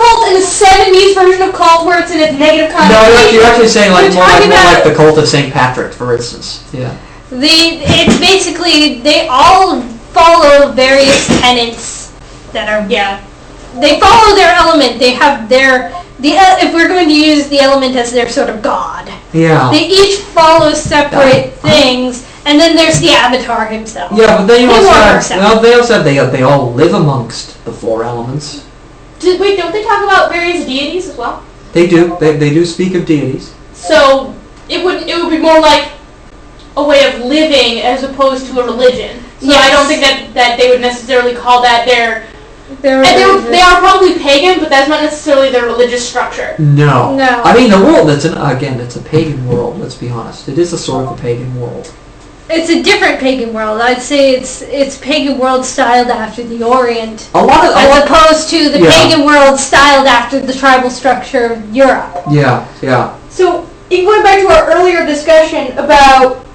cult in the 70s version of cult where it's in its negative connotation. No, you're actually saying more like the cult of St. Patrick, for instance. Yeah. It's basically they all follow various tenets that are They follow their element. They have if we're going to use the element as their sort of god. Yeah. They each follow separate things, and then there's the Avatar himself. Yeah, but then they also have they all live amongst the four elements. Wait, don't they talk about various deities as well? They do. They do speak of deities. So it would be more like a way of living as opposed to a religion. So I don't think that they would necessarily call that their. They are probably pagan, but that's not necessarily their religious structure. No. I mean, the world, it's a pagan world, let's be honest. It is a sort of a pagan world. It's a different pagan world. I'd say it's pagan world styled after the Orient. As opposed to the pagan world styled after the tribal structure of Europe. Yeah. So, going back to our earlier discussion about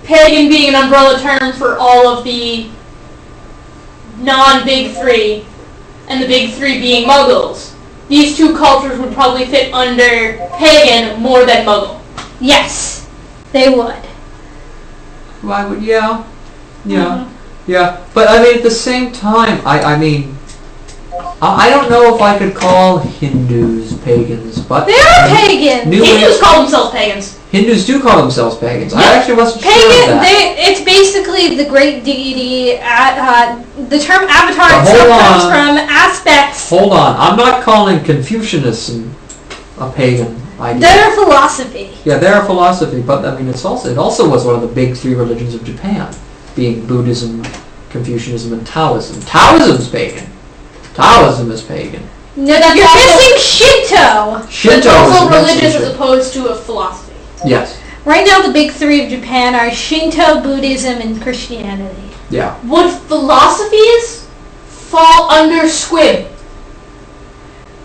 pagan being an umbrella term for all of the non-big three, and the big three being Muggles, these two cultures would probably fit under pagan more than Muggle. Yes, they would. Why would? Yeah. Mm-hmm. Yeah, but I mean, at the same time, I mean, I don't know if I could call Hindus pagans, but... They are pagans! Hindus call themselves pagans. Hindus do call themselves pagans. Yep. I actually wasn't sure of that. It's basically the great deity. The term avatar But itself hold comes on. from aspects Hold on, I'm not calling Confucianism a pagan idea. that are philosophy. Yeah, they're a philosophy, but I mean, it also was one of the big three religions of Japan, being Buddhism, Confucianism, and Taoism. Taoism's pagan. Taoism is pagan. No, you're missing Shinto. Shinto It's also is religious Shinto. as opposed to a philosophy. Yes. Right now, the big three of Japan are Shinto, Buddhism, and Christianity. Yeah. Would philosophies fall under squib?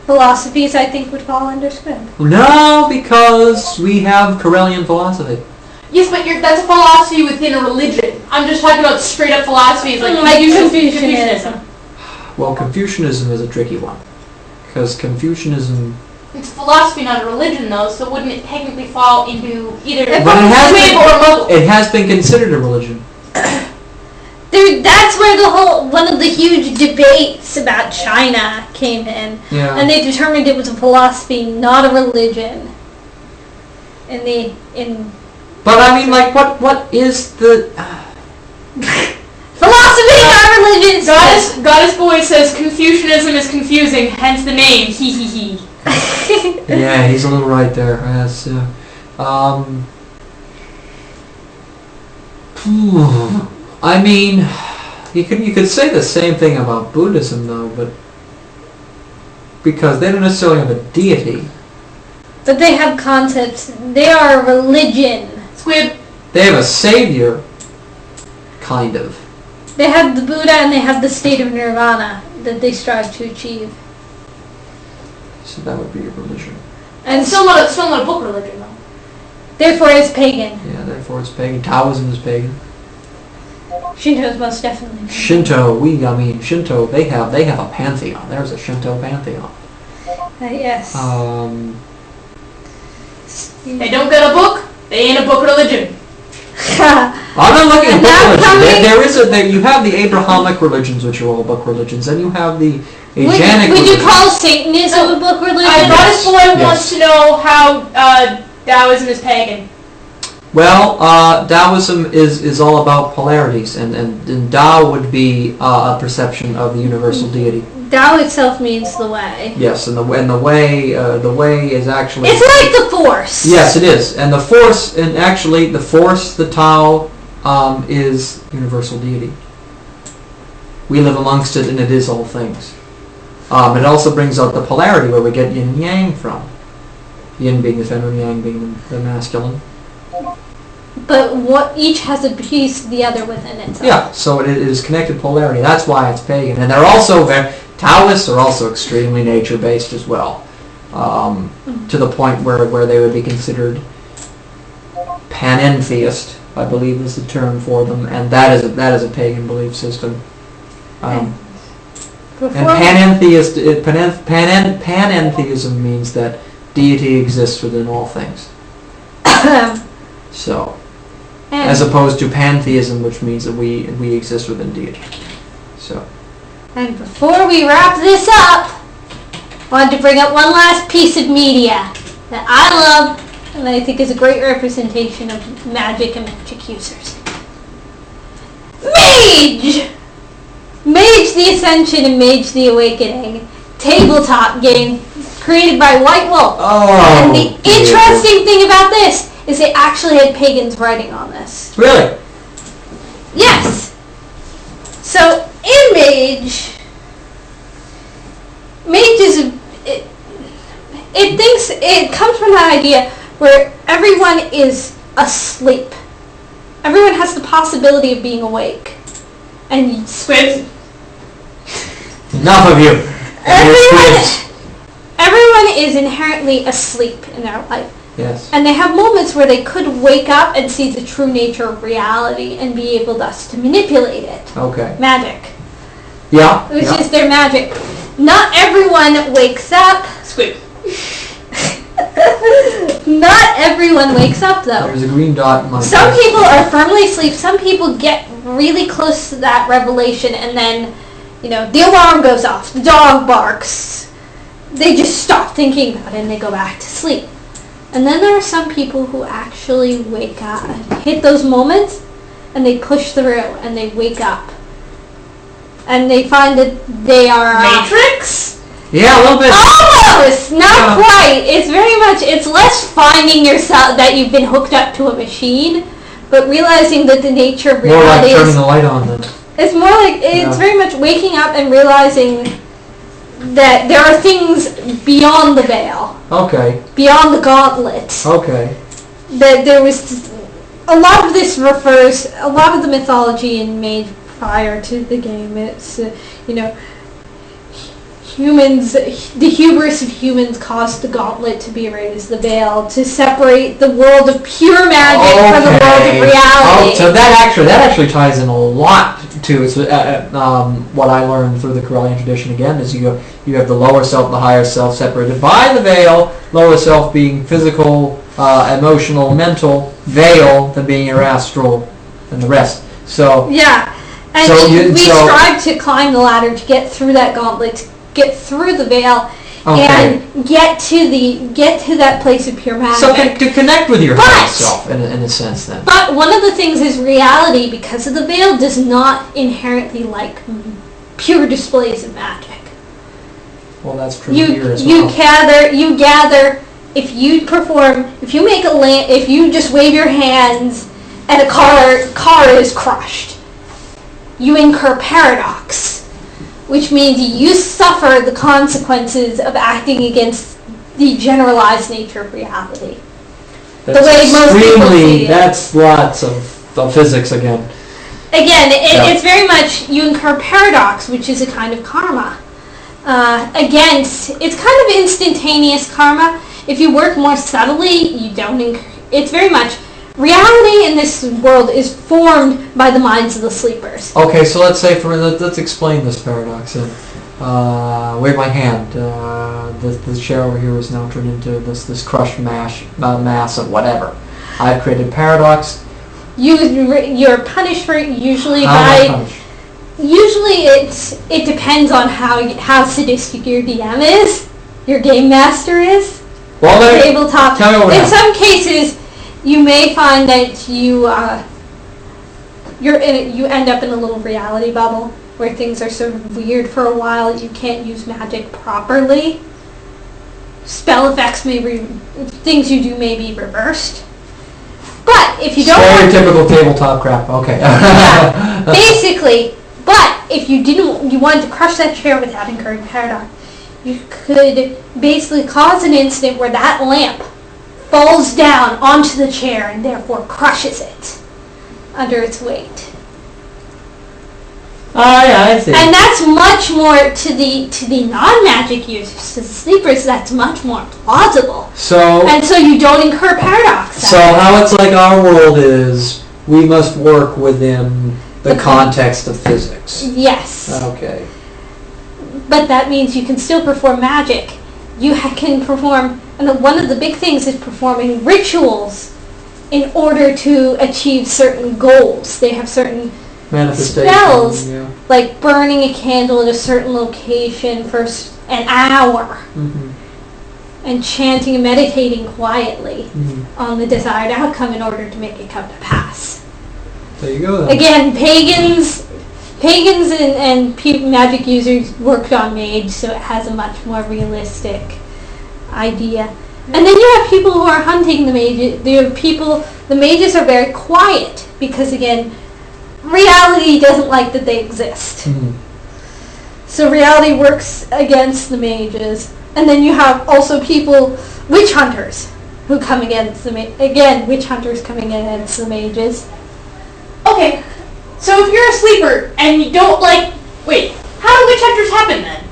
Philosophies, I think, would fall under squib. No, because we have Karelian philosophy. Yes, but that's a philosophy within a religion. I'm just talking about straight up philosophies like Confucianism. Well, Confucianism is a tricky one, because Confucianism... It's philosophy, not a religion, though, so wouldn't it technically fall into either But squib or muggle? It has been considered a religion. That's where one of the huge debates about China came in. Yeah. And they determined it was a philosophy, not a religion. But I mean, like, what is the... Philosophy, not religion! Goddess Boy says Confucianism is confusing, hence the name, hee hee hee. Yeah, he's a little right there. Yes. I mean, you could say the same thing about Buddhism, though, but because they don't necessarily have a deity. But they have concepts. They are a religion. Squib. They have a savior, kind of. They have the Buddha and they have the state of nirvana that they strive to achieve. So that would be a religion. And Still not a book religion, though. therefore it's pagan. Yeah, therefore it's pagan. Taoism is pagan. Shinto is most definitely pagan. Shinto, Shinto, they have a pantheon. There's a Shinto pantheon. Yes. They don't get a book, they ain't a book religion. I'm not looking at And book now religion. You have the Abrahamic religions, which are all book religions, and you have the Asianic Would you religions. call Satanism a book religion? Goddess Boy Yes. wants to know how Taoism is pagan. Well, Taoism is all about polarities, and Tao would be a perception of the universal deity. Tao itself means the way. Yes, and the way is actually. It's like the Force. Yes, it is, and the Force, and actually the Force, the Tao, is universal deity. We live amongst it, and it is all things. It also brings out the polarity where we get yin and yang from. Yin being the feminine, yang being the masculine. But each has a piece of the other within itself. Yeah, so it is connected polarity. That's why it's pagan, and they're also Taoists are also extremely nature-based as well, to the point where they would be considered panentheist, I believe is the term for them, and that is a pagan belief system. And panentheism means that deity exists within all things. So, as opposed to pantheism, which means that we exist within deity. So. And before we wrap this up, I wanted to bring up one last piece of media that I love and that I think is a great representation of magic and magic users. Mage! Mage the Ascension and Mage the Awakening. Tabletop game created by White Wolf. Oh, and the interesting thing about this is they actually had pagans writing on this. Really? Yes! So, in Mage is it comes from that idea where everyone is asleep. Everyone has the possibility of being awake. And Squibs. Enough of you. everyone is inherently asleep in their life. Yes. And they have moments where they could wake up and see the true nature of reality and be able thus to manipulate it. Okay. Magic. Yeah. Which is their magic. Not everyone wakes up. Squib. Not everyone wakes up though. There's a green dot in my Some face. people are firmly asleep. Some people get really close to that revelation, and then, the alarm goes off, the dog barks, they just stop thinking about it and they go back to sleep. And then there are some people who actually wake up, hit those moments, and they push through, and they wake up. And they find that they are... Matrix? Yeah, a little bit. Almost! Not quite. It's less finding yourself that you've been hooked up to a machine, but realizing that the nature of reality more like turning the light on then. It's more like, it's very much waking up and realizing that there are things beyond the veil. Okay. Beyond the gauntlet. Okay. That there was... A lot of this refers... A lot of the mythology in Mage prior to the game, it's, humans, the hubris of humans caused the gauntlet to be raised, the veil, to separate the world of pure magic from the world of reality. Oh, so that actually ties in a lot to what I learned through the Corellian tradition again, is you have the lower self and the higher self separated by the veil, lower self being physical, emotional, mental, veil then being your astral, and the rest. So yeah. And we strive to climb the ladder to get through that gauntlet, to get through the veil, and get to that place of pure magic. So to connect with your higher self, in a sense, then. But one of the things is reality, because of the veil, does not inherently like pure displays of magic. Well, that's true here as well. You gather. If you make if you just wave your hands and a car is crushed, you incur paradox, which means you suffer the consequences of acting against the generalized nature of reality. That's the way most people see it. That's lots of physics again. It's very much, you incur paradox, which is a kind of karma. It's kind of instantaneous karma. If you work more subtly, you don't incur. It's very much, reality in this world is formed by the minds of the sleepers. Okay, so let's say let's explain this paradox. Wave my hand. This chair over here is now turned into this crushed mass of whatever. I've created paradox. You're punished for it usually Usually it depends on how sadistic your DM is, your game master is. Well, tabletop. Tell me what in some cases, you may find that you end up in a little reality bubble where things are sort of weird for a while. You can't use magic properly. Spell effects things you do may be reversed. But if you don't... Stereotypical tabletop crap. Okay. Yeah, basically. But if you wanted to crush that chair without incurring paradox, you could basically cause an incident where that lamp falls down onto the chair and therefore crushes it under its weight. I see. And that's much more to the non-magic users, to the sleepers. That's much more plausible. So you don't incur paradox. So how it's like our world is, we must work within the context of physics. Yes. Okay. But that means you can still perform magic. You can perform, and one of the big things is performing rituals in order to achieve certain goals. They have certain spells, like burning a candle at a certain location for an hour, and chanting and meditating quietly on the desired outcome in order to make it come to pass. There you go then. Again, pagans and magic users worked on mage, so it has a much more realistic idea. And then you have people who are hunting the mages. The mages are very quiet because, again, reality doesn't like that they exist. So reality works against the mages. And then you have also witch hunters, who come against witch hunters coming against the mages. Okay. So if you're a sleeper and you don't wait, how do witch hunters happen then?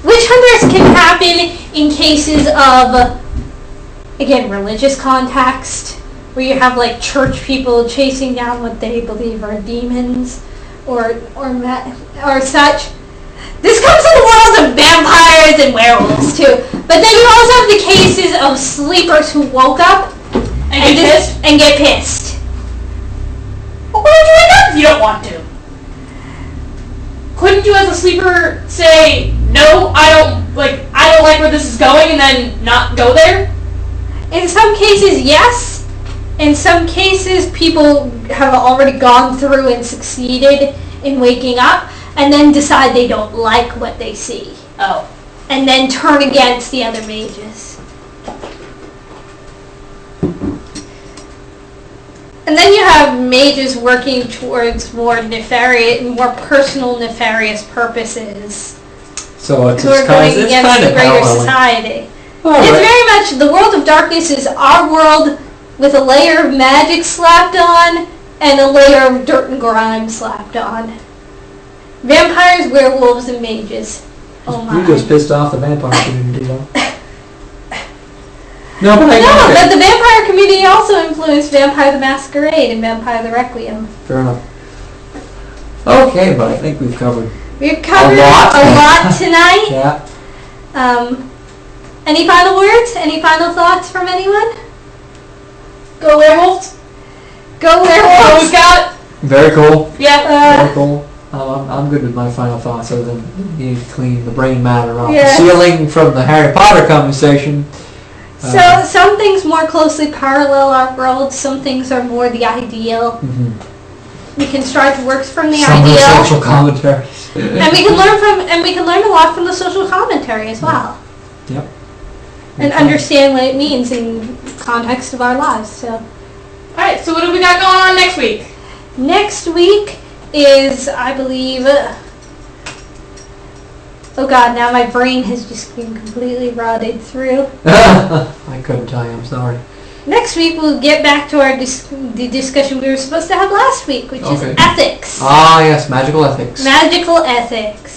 Witch hunters can happen in cases of, again, religious context, where you have church people chasing down what they believe are demons or such. This comes in the world of vampires and werewolves too. But then you also have the cases of sleepers who woke up and get pissed. Well, why would you wake up if you don't want to? couldn't you as a sleeper say, no, I don't like where this is going, and then not go there? In some cases, yes. In some cases, people have already gone through and succeeded in waking up, and then decide they don't like what they see. Oh. And then turn against the other mages. And then you have mages working towards more nefarious, more personal nefarious purposes. So it's Who are kind going of against the greater paralleling. society. All It's right. very much, the world of darkness is our world with a layer of magic slapped on and a layer of dirt and grime slapped on. Vampires, werewolves, and mages. Oh my. You just pissed off the vampire community, though. No, but I No, got but it. the vampire community also influenced Vampire the Masquerade and Vampire the Requiem. Fair enough. Okay, but I think we've covered. We've covered A lot. tonight. Yeah. Any final words? Any final thoughts from anyone? Go werewolves? Go Oh, werewolves! we've got... Very cool. Yeah. Very cool. I'm good with my final thoughts, other than you need to clean the brain matter off Yes. the ceiling from the Harry Potter conversation. So some things more closely parallel our world. Some things are more the ideal. We can strive to work from the Some of the ideal, social commentaries. and we can learn a lot from the social commentary as well, Yep. and understand what it means in context of our lives. So Alright, so what do we got going on next week? next week is, I believe. Oh God! Now my brain has just been completely rotted through. I couldn't tell you. I'm sorry. Next week we'll get back to our the discussion we were supposed to have last week, which Okay. is ethics. Ah, yes, magical ethics. Magical ethics.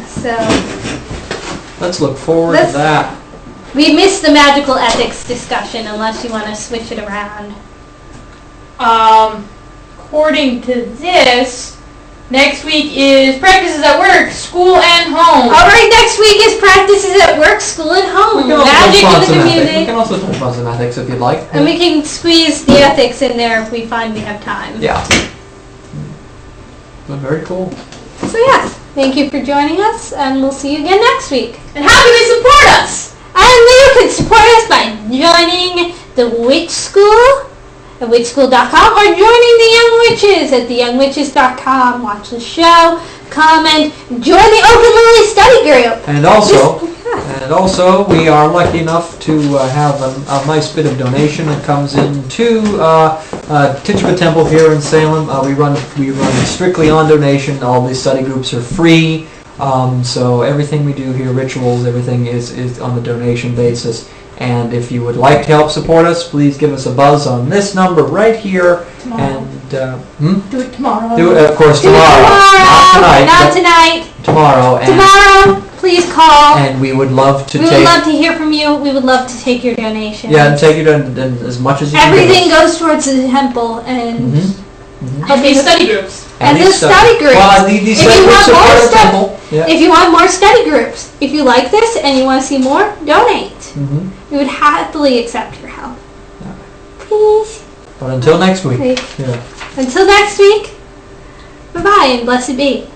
So Let's look forward to that. we missed the magical ethics discussion unless you want to switch it around. According to this, next week is practices at work, school, and home. Alright, next week is practices at work, school, and We home. can also Magic touch in on the some ethics. We community. can also touch on some ethics if you'd like. And we can squeeze the ethics in there if we find we have time. Yeah. But very cool. So yeah, thank you for joining us, and we'll see you again next week. And how can they support us? And you can support us by joining the Witch School at witchschool.com or joining the Young Witches at theyoungwitches.com. Watch the show, comment, join the Oak and Lily study group. And also, we are lucky enough to have a nice bit of donation that comes in to Tituba Temple here in Salem. We run strictly on donation. All these study groups are free. So everything we do here, rituals, everything is on the donation basis. And if you would like to help support us, please give us a buzz on this number right here. Tomorrow. And Do it tomorrow. do it, of course, Do it tomorrow. Not tonight. Not but tonight. tomorrow. And, Tomorrow, please call. and we would love to We would take. love to hear from you. We would love to take your donations. Yeah, and take it in as much as you can. Everything goes towards the temple and And these study groups. And the study groups. Well, these If study you groups want are more part of the stuff- temple. Yeah. If you want more study groups, if you like this and you want to see more, donate. We would happily accept your help. Please. But until next week. Please. Yeah. Until next week, bye-bye and blessed be.